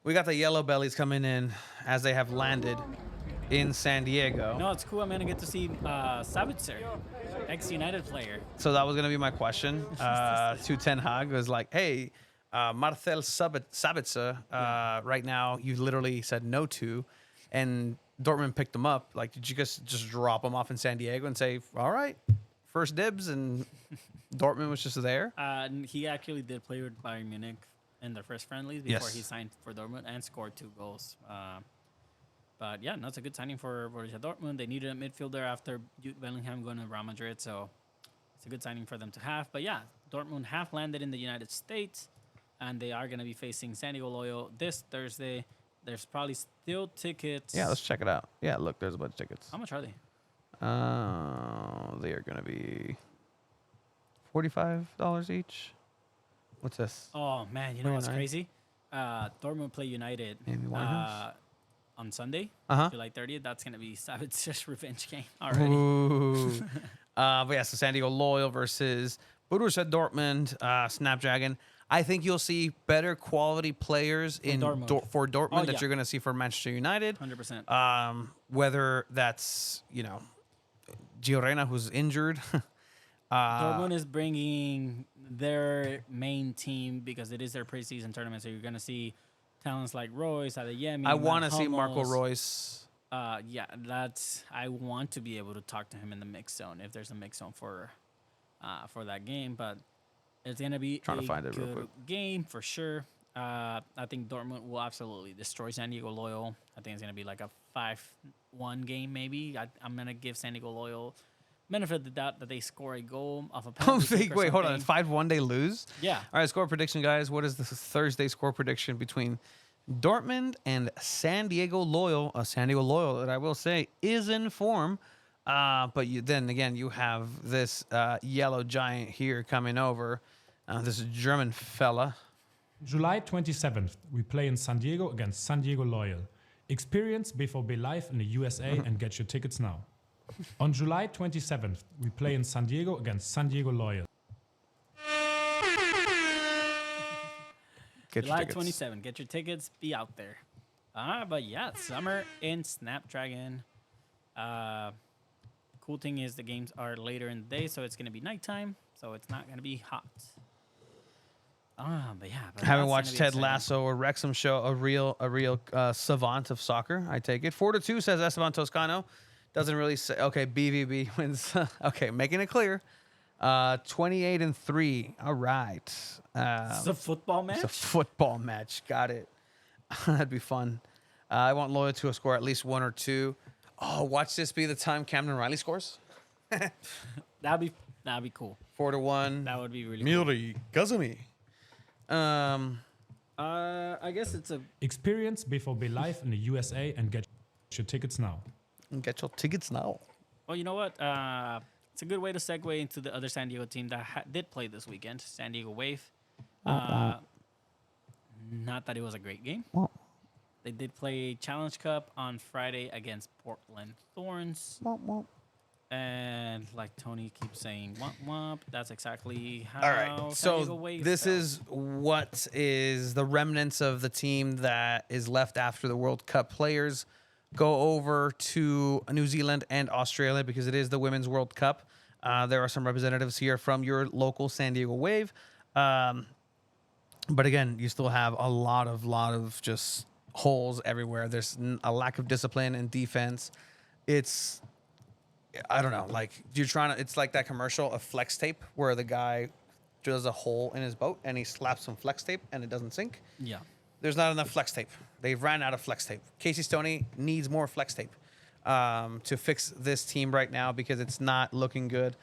the yellow bellies coming in as they have landed in San Diego. No, it's cool. I'm gonna get to see Sabitzer, ex-United player. So that was gonna be my question to Ten Hag. Was like, hey, Marcel Sabitzer, right now you literally said no to, and Dortmund picked him up. Like, did you guys just drop him off in San Diego and say, all right, first dibs, and Dortmund was just there? He actually did play with Bayern Munich in their first friendlies before Yes. he signed for Dortmund and scored 2 goals. But yeah, no, it's a good signing for Borussia Dortmund. They needed a midfielder after Jude Bellingham going to Real Madrid, so it's a good signing for them to have. But yeah, Dortmund have landed in the United States, and they are going to be facing San Diego Loyal this Thursday. There's probably still tickets. Yeah, let's check it out. Yeah, look, there's a bunch of tickets. How much are they? They are gonna be $45 each. What's this? Oh man, you know what's 29. crazy? Dortmund play United Amy Winehouse? on Sunday, Uh-huh. July 30th. That's gonna be Savitz's revenge game already. Ooh. But yeah, so San Diego Loyal versus Borussia Dortmund, Snapdragon. I think you'll see better quality players in Dortmund. for Dortmund Oh, that yeah. you're going to see for Manchester United. 100%. Whether that's, Giorena, who's injured. Dortmund is bringing their main team because it is their preseason tournament. So you're gonna see talents like Royce, Adeyemi. I want to Matt see Marco Hummels. Royce. Yeah, I want to be able to talk to him in the mix zone if there's a mix zone for that game. But it's gonna be Trying to find a it real good quick. game for sure. I think Dortmund will absolutely destroy San Diego Loyal. I think it's gonna be like a 5-1 game maybe. I'm gonna give San Diego Loyal benefit of the doubt that they score a goal off a penalty kick or Wait, hold on. something. It's 5-1, they lose? Yeah. All right, score prediction, guys. What is the Thursday score prediction between Dortmund and San Diego Loyal? San Diego Loyal, that I will say, is in form. But then again, you have this yellow giant here coming over. This German fella. July 27th, we play in San Diego against San Diego Loyal. Experience before be live in the USA and get your tickets now. On July 27th, we play in San Diego against San Diego Loyal. Get your July tickets. 27. Get your tickets. Be out there. But yeah, summer in Snapdragon. Cool thing is the games are later in the day, so it's gonna be nighttime, so it's not gonna be hot. But yeah. But Haven't that's watched gonna be Ted exciting. Lasso or Wrexham show. A real savant of soccer. I take it. 4-2 says Esteban Toscano. Doesn't really say. Okay, BVB wins. Okay, making it clear. 28-3. All right. It's a football match. It's a football match. Got it. That'd be fun. I want Loyal to score at least 1 or 2. Oh, watch this be the time Camden Riley scores. That'd be cool. 4-1. That would be really Miri Gazumi. I guess it's a Experience before be live in the USA and get your tickets now. Get your tickets now. Well, you know what? It's a good way to segue into the other San Diego team that did play this weekend, San Diego Wave. Not that it was a great game. They did play Challenge Cup on Friday against Portland Thorns. And like Tony keeps saying, womp womp. That's exactly how All right. San Diego So Wave this felt. is what is the remnants of the team that is left after the World Cup players go over to New Zealand and Australia because it is the Women's World Cup. There are some representatives here from your local San Diego Wave. But again, you still have a lot of just holes everywhere. There's a lack of discipline and defense. It's, I don't know, like it's like that commercial of flex tape where the guy drills a hole in his boat and he slaps some flex tape and it doesn't sink. Yeah. There's not enough flex tape. They've ran out of flex tape. Casey Stoney needs more flex tape to fix this team right now because it's not looking good.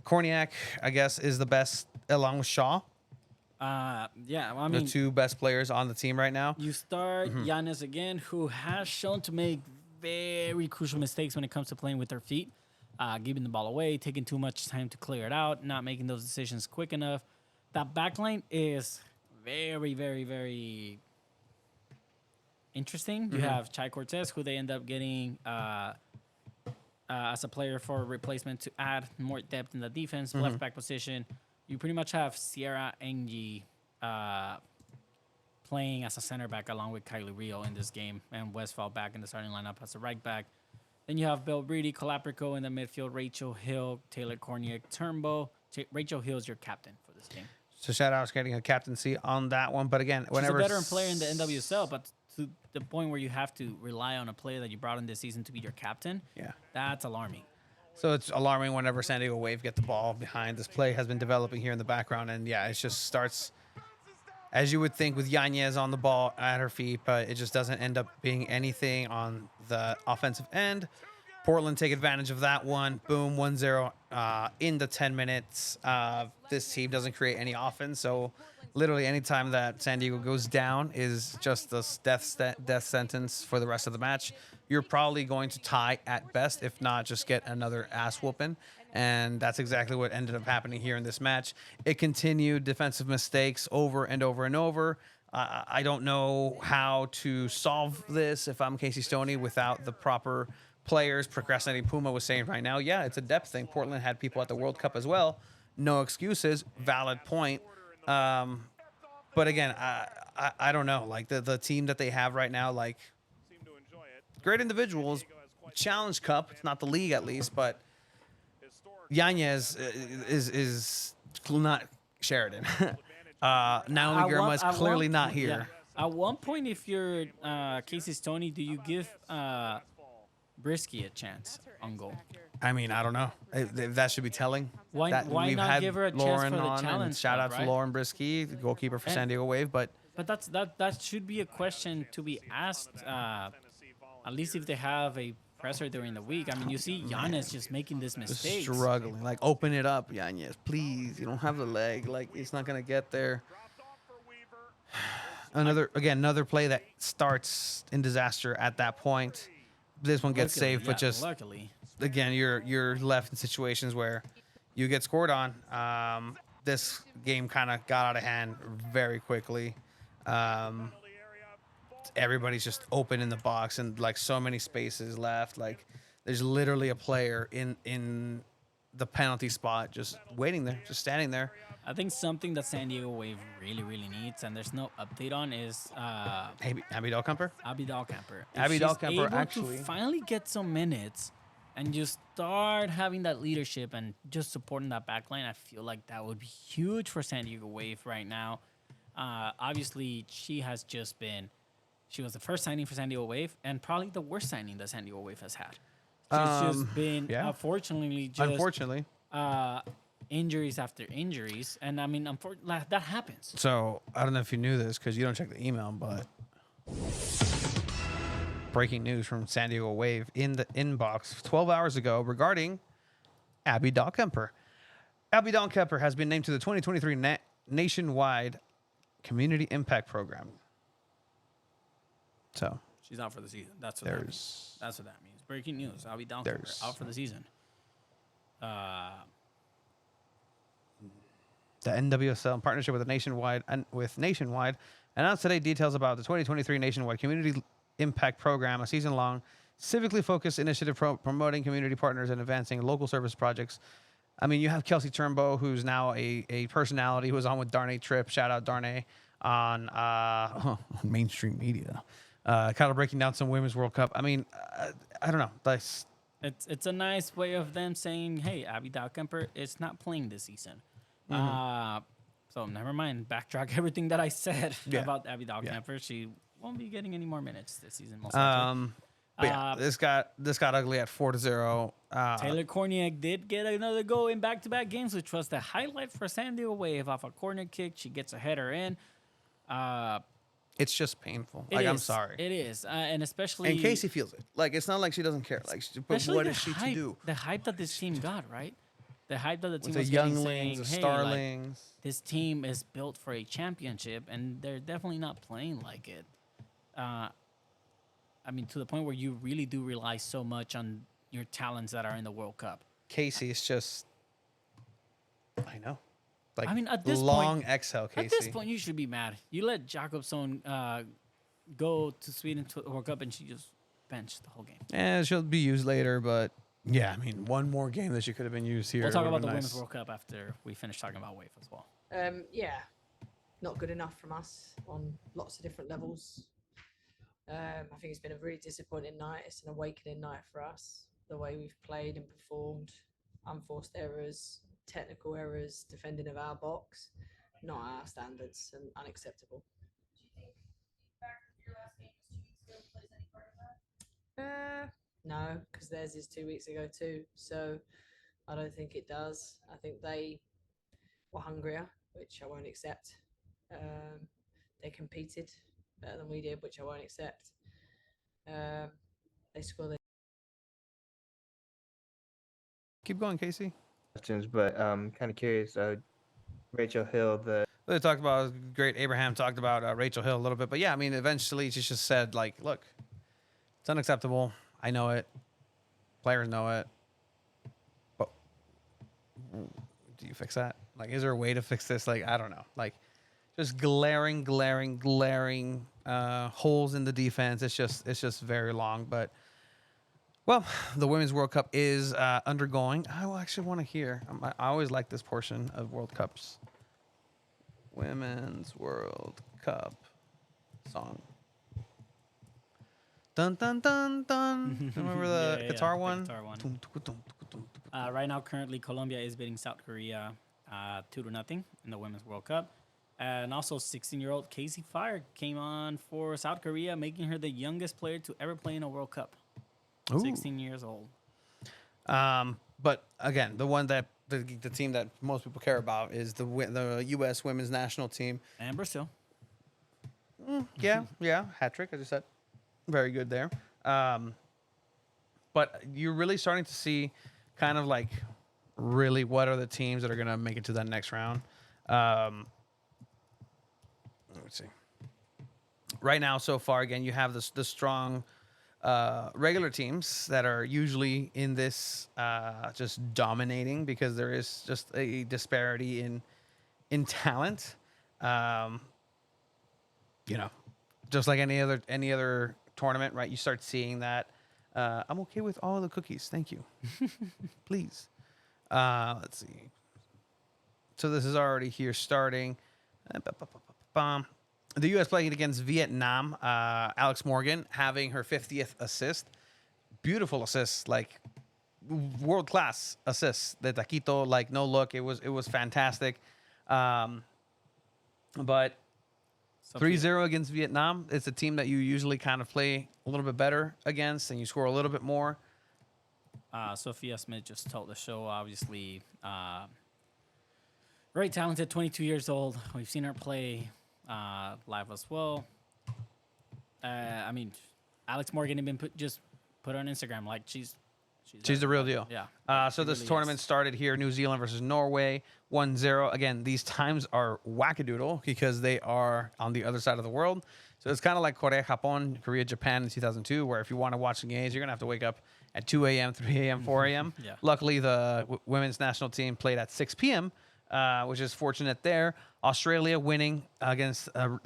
Korniak, I guess, is the best along with Shaw. Yeah, well, I The mean, two best players on the team right now. you start Giannis again, who has shown to make very crucial mistakes when it comes to playing with their feet, giving the ball away, taking too much time to clear it out, not making those decisions quick enough. That backline is very, very, very interesting. You have Chai Cortez, who they end up getting as a player for replacement to add more depth in the defense, left back position. You pretty much have Sierra Engie playing as a center back along with Kylie Rio in this game, and Westphal back in the starting lineup as a right back. Then you have Bill Breedy, Colaprico in the midfield, Rachel Hill, Taylor Korniak, Turnbow. Rachel Hill is your captain for this game. So shout out getting a captaincy on that one. But again, whenever She's a veteran player in the NWSL, but to the point where you have to rely on a player that you brought in this season to be your captain, that's alarming. So it's alarming whenever San Diego Wave get the ball behind. This play has been developing here in the background, and yeah, it just starts as you would think with Yanez on the ball at her feet, but it just doesn't end up being anything on the offensive end. Portland take advantage of that one. Boom, 1-0 in the 10 minutes. This team doesn't create any offense, so literally any time that San Diego goes down is just the death sentence for the rest of the match. You're probably going to tie at best, if not just get another ass whooping. And that's exactly what ended up happening here in this match. It continued defensive mistakes over and over and over. I don't know how to solve this if I'm Casey Stoney without the proper players. Procrastinating Puma was saying right now, yeah, it's a depth thing. Portland had people at the World Cup as well. No excuses. Valid point. But again, I don't know. Like the team that they have right now, like great individuals. Challenge Cup. It's not the league at least, but Yanez is not Sheridan. Naomi Girma is clearly not here. Yeah. At one point, if you're Casey Stoney, do you give Brisky a chance on goal? I mean, I don't know. That should be telling. Why we've not had give her a Lauren chance for the on, challenge? And shout out right? to Lauren Brisky, the goalkeeper for San Diego Wave. But that should be a question to be asked. At least if they have a presser during the week. I mean, you see Giannis just making this mistake. Struggling. Like, open it up, Yanez. Please. You don't have the leg. Like, it's not going to get there. Another play that starts in disaster at that point. This one gets saved, but just luckily. Again, you're left in situations where you get scored on. This game kind of got out of hand very quickly. Everybody's just open in the box and like so many spaces left. Like there's literally a player in the penalty spot just waiting there, just standing there. I think something that San Diego Wave really, really needs, and there's no update on, is Abby Dahlkemper. Abby Dahlkemper. Abby Dahlkemper able actually to finally get some minutes and just start having that leadership and just supporting that back line. I feel like that would be huge for San Diego Wave right now. Obviously, she was the first signing for San Diego Wave and probably the worst signing that San Diego Wave has had. She's just been, unfortunately, injuries after injuries. And I mean, that happens. So I don't know if you knew this because you don't check the email, but breaking news from San Diego Wave in the inbox 12 hours ago regarding Abby Dahlkemper. Abby Dahlkemper has been named to the 2023 nationwide Community Impact Program. So she's out for the season. That's what that means. That's what that means. Breaking news: Abby Dahlkemper out for the season. The NWSL, in partnership with Nationwide, announced today details about the 2023 Nationwide Community Impact Program, a season-long, civically focused initiative promoting community partners and advancing local service projects. I mean, you have Kelsey Turnbow, who's now a personality who was on with Darnay Tripp. Shout out Darnay on mainstream media. Kind of breaking down some Women's World Cup. I mean, I don't know. It's a nice way of them saying, hey, Abby Dahlkemper is not playing this season. So never mind. Backtrack everything that I said about Abby Dahlkemper. Yeah. She won't be getting any more minutes this season. Most likely. But yeah, this got ugly at 4-0. Taylor Korniak did get another goal in back-to-back games, which was the highlight for San Diego Wave off a corner kick. She gets a header in. It's just painful. I'm sorry. It is, and especially. And Casey feels it. Like it's not like she doesn't care. Like, but what is she to do? The hype that this team got, right? the hype that the team With the was getting, younglings, saying, the hey, like, starlings. this team is built for a championship, and they're definitely not playing like it. I mean, to the point where you really do rely so much on your talents that are in the World Cup. Casey is just, I know. Like, I mean, at this long point, exhale, Casey. At this point, you should be mad. You let Jakobsson go to Sweden to the World Cup, and she just benched the whole game. Yeah, she'll be used later, but yeah, I mean, one more game that she could have been used here. We'll talk about the nice. Women's World Cup after we finish talking about WAFE as well. Yeah, not good enough from us on lots of different levels. I think it's been a really disappointing night. It's an awakening night for us. The way we've played and performed, unforced errors, technical errors, defending of our box, not our standards and unacceptable. No, because theirs is 2 weeks ago too. So I don't think it does. I think they were hungrier, which I won't accept. They competed better than we did, which I won't accept. They scored. Keep going, Casey. Questions, but kind of curious. Rachel Hill, They talked about great. Abraham talked about Rachel Hill a little bit, but yeah, I mean, eventually she just said, like, look, it's unacceptable. I know it. Players know it. But do you fix that? Like, is there a way to fix this? Like, I don't know. Like, just glaring holes in the defense. It's just very long. But well, the Women's World Cup is undergoing. I actually want to hear. I always like this portion of World Cups. Women's World Cup song. Dun dun dun dun. Remember the guitar one? The guitar one. Right now, currently, Colombia is beating South Korea 2-0 in the Women's World Cup. And also, 16-year-old Casey Fire came on for South Korea, making her the youngest player to ever play in a World Cup. Ooh. 16 years old. But again, the one that the team that most people care about is the U.S. Women's National Team. And Brazil. Yeah, hat trick, as you said. Very good there. But you're really starting to see kind of like really what are the teams that are going to make it to that next round. Let's see. Right now, so far, again, you have the strong regular teams that are usually in this just dominating because there is just a disparity in talent. Just like any other tournament, right? You start seeing that. I'm okay with all of the cookies. Thank you. Please. Let's see. So this is already here starting. The U.S. playing against Vietnam. Alex Morgan having her 50th assist. Beautiful assist, like world-class assist. The taquito, like no look. It was fantastic. But 3-0 against Vietnam. It's a team that you usually kind of play a little bit better against, and you score a little bit more. Sophia Smith just told the show, obviously, very talented, 22 years old. We've seen her play live as well. I mean, Alex Morgan had been put on Instagram like she's the real deal. Yeah. So this really tournament started here, New Zealand versus Norway, 1-0. Again, these times are wackadoodle because they are on the other side of the world. So it's kind of like Korea, Japan, Korea, Japan in 2002, where if you want to watch the games, you're going to have to wake up at 2 a.m., 3 a.m., 4 a.m. Yeah. Luckily, the women's national team played at 6 p.m., which is fortunate there. Australia winning against the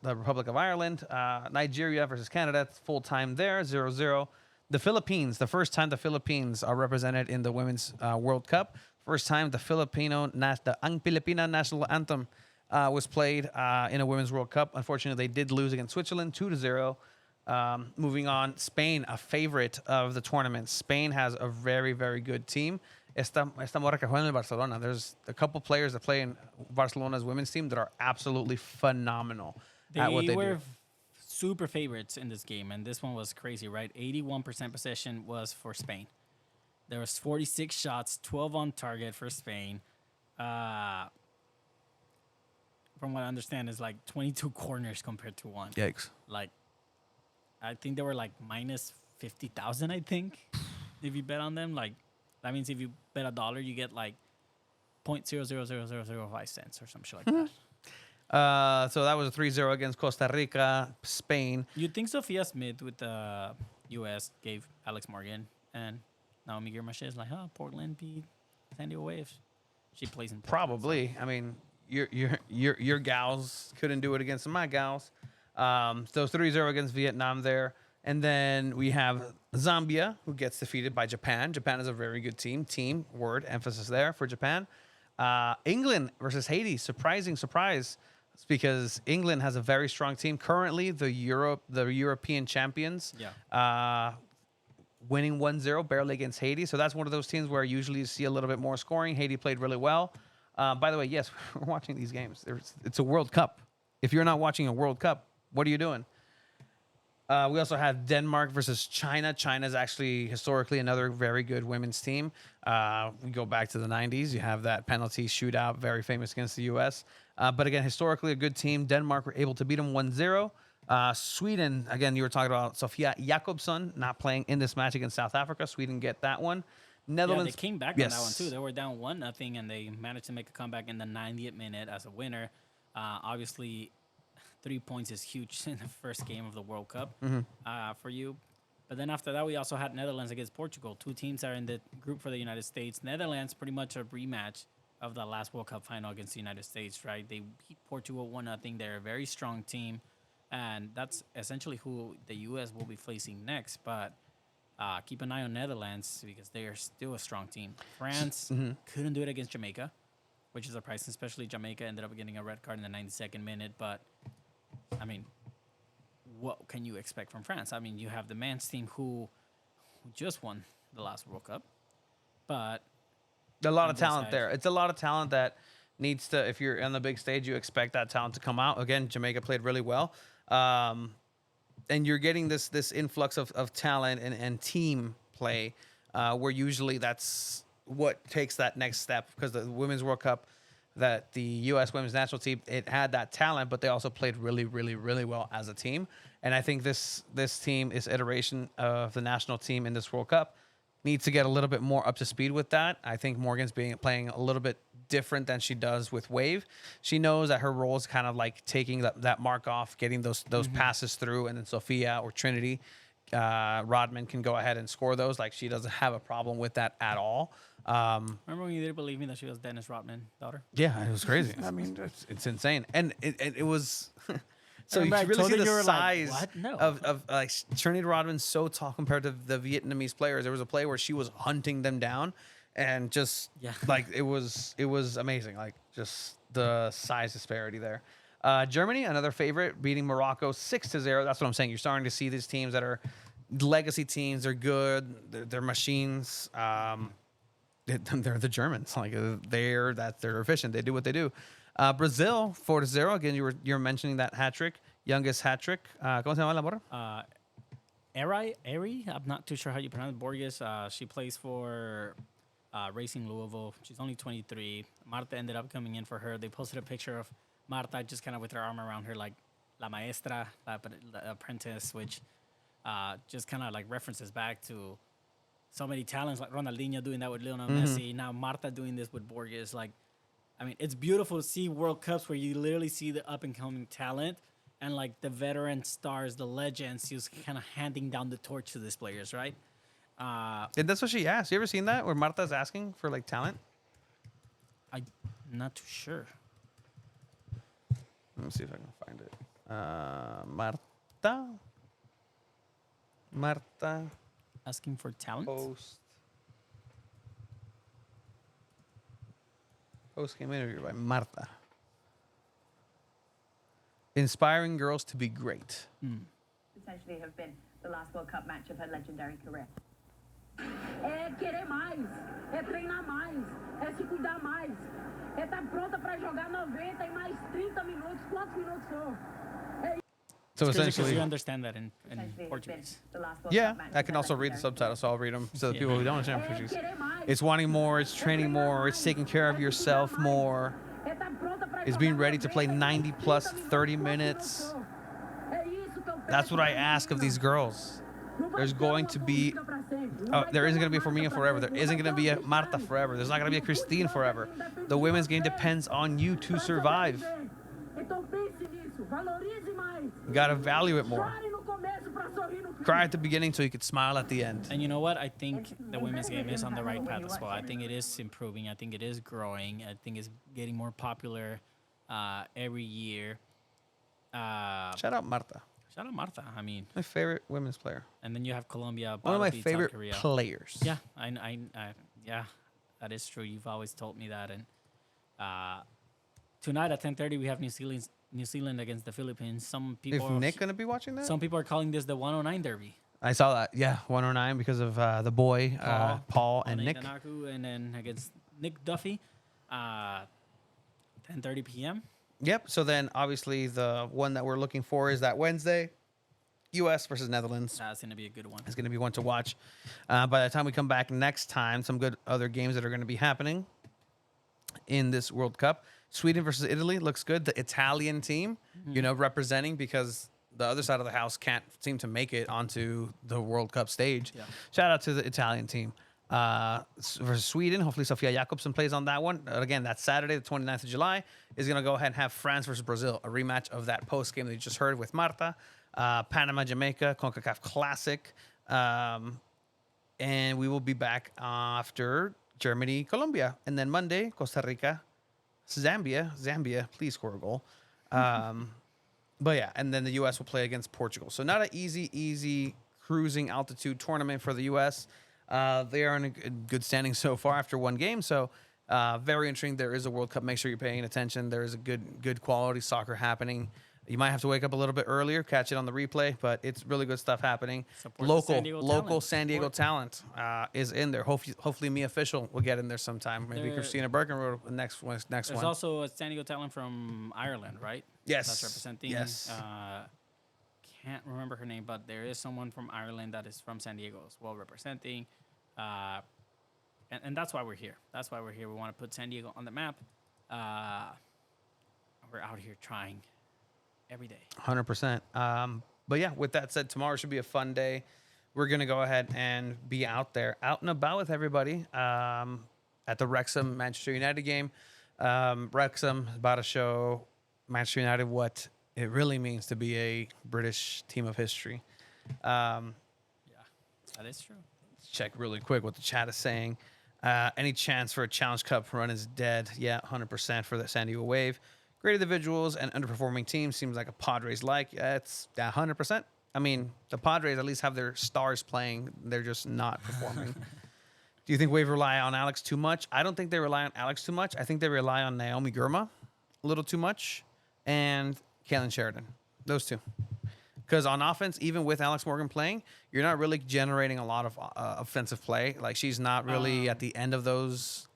Republic of Ireland. Nigeria versus Canada, full time there, 0-0. The Philippines, the first time the Philippines are represented in the Women's World Cup. First time the Ang Pilipina national anthem was played in a Women's World Cup. Unfortunately, they did lose against Switzerland, 2-0. Moving on, Spain, a favorite of the tournament. Spain has a very, very good team. Esta morra que juega en Barcelona. There's a couple players that play in Barcelona's women's team that are absolutely phenomenal at what they do. Super favorites in this game, and this one was crazy, right? 81% possession was for Spain. There was 46 shots, 12 on target for Spain. From what I understand, is like 22 corners compared to one. Yikes! Like, I think they were like minus 50,000. I think if you bet on them, like That means if you bet $1, you get like 0.000005 cents or some shit like that. So that was a 3-0 against Costa Rica, Spain. You'd think Sophia Smith with the U.S. gave Alex Morgan and Naomi Girma like, Portland beat San Diego Waves. She plays in Portland, Probably. I mean, your gals couldn't do it against my gals. So 3-0 against Vietnam there. And then we have Zambia, who gets defeated by Japan. Japan is a very good team. Team, word, emphasis there for Japan. England versus Haiti. Surprising surprise. It's because England has a very strong team. Currently, the European champions. Yeah. Winning 1-0 barely against Haiti. So that's one of those teams where usually you see a little bit more scoring. Haiti played really well. By the way, yes, we're watching these games. It's a World Cup. If you're not watching a World Cup, what are you doing? We also have Denmark versus China. China is actually historically another very good women's team. We go back to the 90s. You have that penalty shootout, very famous against the U.S. But again, historically a good team. Denmark were able to beat them 1-0. Sweden, again, you were talking about Sofia Jakobsson not playing in this match against South Africa. Sweden get that one. Netherlands. Yeah, they came back on that one too. They were down 1-0 and they managed to make a comeback in the 90th minute as a winner. Obviously, 3 points is huge in the first game of the World Cup for you. But then after that, we also had Netherlands against Portugal. Two teams are in the group for the United States. Netherlands, pretty much a rematch of the last World Cup final against the United States, right? They beat Portugal 1-0. They're a very strong team. And that's essentially who the U.S. will be facing next. But keep an eye on Netherlands because they are still a strong team. France couldn't do it against Jamaica, which is surprising, especially Jamaica ended up getting a red card in the 92nd minute. But, I mean, what can you expect from France? I mean, you have the men's team who just won the last World Cup. But a lot of talent there. It's a lot of talent that needs to, if you're on the big stage, you expect that talent to come out. Again, Jamaica played really well. And you're getting this influx of talent and team play where usually that's what takes that next step, because the Women's World Cup, that the U.S. Women's National Team, it had that talent, but they also played really, really, really well as a team. And I think this team, this iteration of the national team in this World Cup, needs to get a little bit more up to speed with that. I think Morgan's playing a little bit different than she does with Wave. She knows that her role is kind of like taking that mark off, getting those passes through, and then Sophia or Trinity Rodman can go ahead and score those. Like, she doesn't have a problem with that at all. Remember when you didn't believe me that she was Dennis Rodman's daughter? Yeah, it was crazy. I mean, it's insane. And it was... So you Remember, really see the like, size "What? No." of like Trinity Rodman's so tall compared to the Vietnamese players. There was a play where she was hunting them down, and just like it was amazing. Like, just the size disparity there. Germany, another favorite, beating Morocco 6-0. That's what I'm saying. You're starting to see these teams that are legacy teams. They're good. They're machines. They're the Germans. Like, they're efficient. They do what they do. Brazil 4-0. Again, you're mentioning that hat trick, youngest hat trick. ¿Cómo se llama la morra? Eri, I'm not too sure how you pronounce it. Borges. She plays for Racing Louisville. She's only 23. Marta ended up coming in for her. They posted a picture of Marta just kind of with her arm around her, like la maestra, la apprentice, which just kind of like references back to so many talents, like Ronaldinho doing that with Lionel Messi. Now Marta doing this with Borges. Like, I mean, it's beautiful to see World Cups where you literally see the up-and-coming talent and, like, the veteran stars, the legends, just kind of handing down the torch to these players, right? And that's what she asked. You ever seen that, where Marta's asking for, like, talent? I'm not too sure. Let me see if I can find it. Marta. Asking for talent? Post-game interview by Marta. Inspiring girls to be great. Essentially have been the last World Cup match of her legendary career. É querer mais, é treinar mais, é se cuidar mais, é estar pronta para jogar 90 e mais 30 minutos, quantos minutos são? So It's essentially, you understand that in Portuguese. Yeah, I can also read the subtitles, so I'll read them. So the people who don't understand Portuguese, it's wanting more, it's training more, it's taking care of yourself more, it's being ready to play 90 plus 30 minutes. That's what I ask of these girls. There's going to be, there isn't going to be a Formiga forever. There isn't going to be a Marta forever. There's not going to be a Christine forever. The women's game depends on you to survive. You got to value it more. Cry at the beginning so you could smile at the end. And you know what? I think the women's game is on the right path as well. I think it is improving. I think it is growing. I think it's getting more popular every year. Shout out Marta. Shout out Marta. I mean, my favorite women's player. And then you have Colombia. One of my South favorite Korea. players. Yeah, yeah, that is true. You've always told me that. And tonight at 10:30 we have New Zealand against the Philippines. Some people. Is Nick going to be watching that? Some people are calling this the 109 derby. I saw that. Yeah, 109 because of the boy Paul and Nick. And then against Nick Duffy, 10:30 p.m. Yep. So then, obviously, the one that we're looking for is that Wednesday, U.S. versus Netherlands. That's going to be a good one. It's going to be one to watch. By the time we come back next time, some good other games that are going to be happening in this World Cup. Sweden versus Italy looks good. The Italian team, representing because the other side of the house can't seem to make it onto the World Cup stage. Yeah. Shout out to the Italian team. Versus Sweden. Hopefully Sofia Jakobsen plays on that one. Again, that's Saturday, the 29th of July. Is going to go ahead and have France versus Brazil, a rematch of that post game that you just heard with Marta. Panama, Jamaica, CONCACAF Classic. And we will be back after Germany, Colombia. And then Monday, Costa Rica, Zambia, please score a goal. But yeah, and then the U.S. will play against Portugal. So not an easy cruising altitude tournament for the U.S. They are in a good standing so far after one game. So very interesting. There is a World Cup. Make sure you're paying attention. There is a good quality soccer happening. You might have to wake up a little bit earlier, catch it on the replay, but it's really good stuff happening. Local San Diego talent is in there. Hopefully me official will get in there sometime. Maybe Christina Birkenroad next one. There's also a San Diego talent from Ireland, right? Yes. That's representing. Yes. Can't remember her name, but there is someone from Ireland that is from San Diego as well representing. And that's why we're here. That's why we're here. We want to put San Diego on the map. We're out here trying every day. 100%. But yeah, with that said, tomorrow should be a fun day. We're going to go ahead and be out and about with everybody at the Wrexham Manchester United game. Wrexham is about to show Manchester United what it really means to be a British team of history. Yeah, that is true. Let's check really quick what the chat is saying. Any chance for a Challenge Cup run is dead. Yeah, 100% for the San Diego Wave. Great individuals and underperforming teams seems like a Padres like. It's 100%. I mean, the Padres at least have their stars playing. They're just not performing. Do you think Wave rely on Alex too much? I don't think they rely on Alex too much. I think they rely on Naomi Girma a little too much and Kaylin Sheridan. Those two. Because on offense, even with Alex Morgan playing, you're not really generating a lot of offensive play. Like, she's not really at the end of those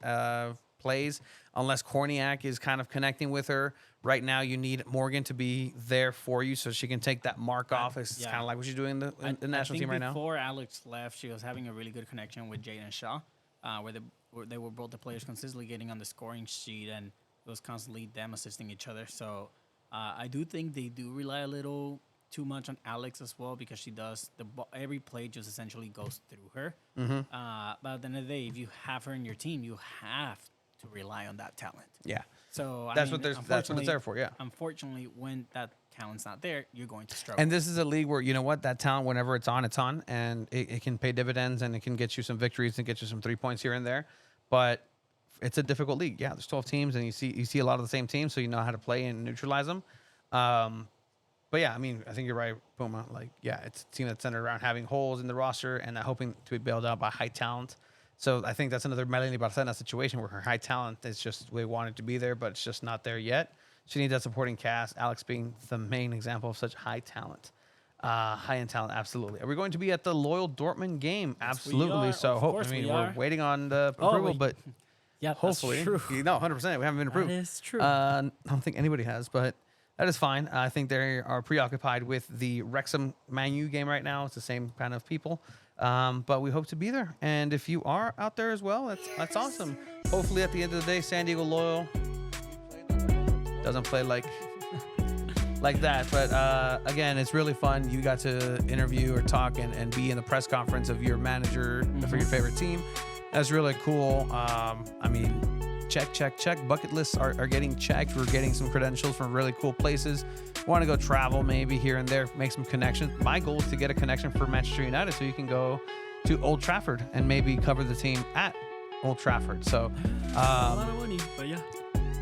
plays unless Korniak is kind of connecting with her. Right now, you need Morgan to be there for you so she can take that mark off. It's kind of like what she's doing in the national team right now. Before Alex left, she was having a really good connection with Jaden Shaw, where they were both the players consistently getting on the scoring sheet, and it was constantly them assisting each other. So I do think they do rely a little too much on Alex as well, because she does every play just essentially goes through her. Mm-hmm. But at the end of the day, if you have her in your team, you have to rely on that talent. Yeah. So that's what it's there for. Yeah. Unfortunately, when that talent's not there, you're going to struggle. And this is a league where, you know what, that talent, whenever it's on, and it can pay dividends, and it can get you some victories and get you some 3 points here and there. But it's a difficult league. Yeah, there's 12 teams, and you see a lot of the same teams, so you know how to play and neutralize them. But yeah, I mean, I think you're right, Puma. Like, yeah, it's a team that's centered around having holes in the roster and hoping to be bailed out by high talent. So I think that's another Melanie Barcena situation where her high talent is just, we want it to be there, but it's just not there yet. She needs that supporting cast, Alex being the main example of such high talent. High-end talent, absolutely. Are we going to be at the Loyal Dortmund game? Yes, Absolutely. So we're waiting on the approval, but yeah, hopefully. That's true. No, 100%. We haven't been approved. That is true. I don't think anybody has, but that is fine. I think they are preoccupied with the Wrexham Man U game right now. It's the same kind of people. But we hope to be there. And if you are out there as well, that's awesome. Hopefully at the end of the day, San Diego Loyal doesn't play like like that. But again, it's really fun. You got to interview or talk and be in the press conference of your manager for your favorite team. That's really cool. I mean, check. Bucket lists are getting checked. We're getting some credentials from really cool places. Want to go travel maybe here and there, make some connections. My goal is to get a connection for Manchester United so you can go to Old Trafford and maybe cover the team at Old Trafford. So a lot of money, but yeah.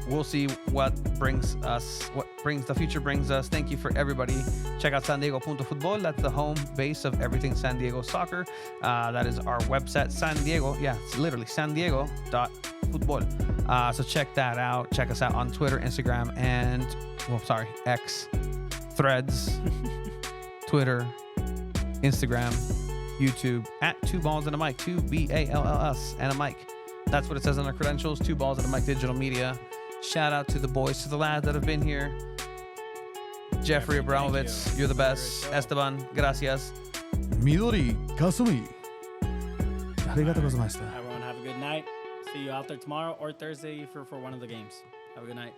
We'll see what the future brings us. Thank you for everybody. Check out sandiego.futbol. That's the home base of everything San Diego soccer. That is our website, San Diego. Yeah, it's literally sandiego.futbol. So check that out. Check us out on Twitter, Instagram, and X, Threads, Twitter, Instagram, YouTube at 2 balls and a mic, 2 BALLS and a mic. That's what it says on our credentials. 2 balls and a mic digital media. Shout out to the boys, to the lads that have been here. Jeffrey Abramovitz, you're the best. Esteban, gracias. Midori Kasumi. Arigatou gozaimasu. Everyone have a good night. See you out there tomorrow or Thursday for one of the games. Have a good night.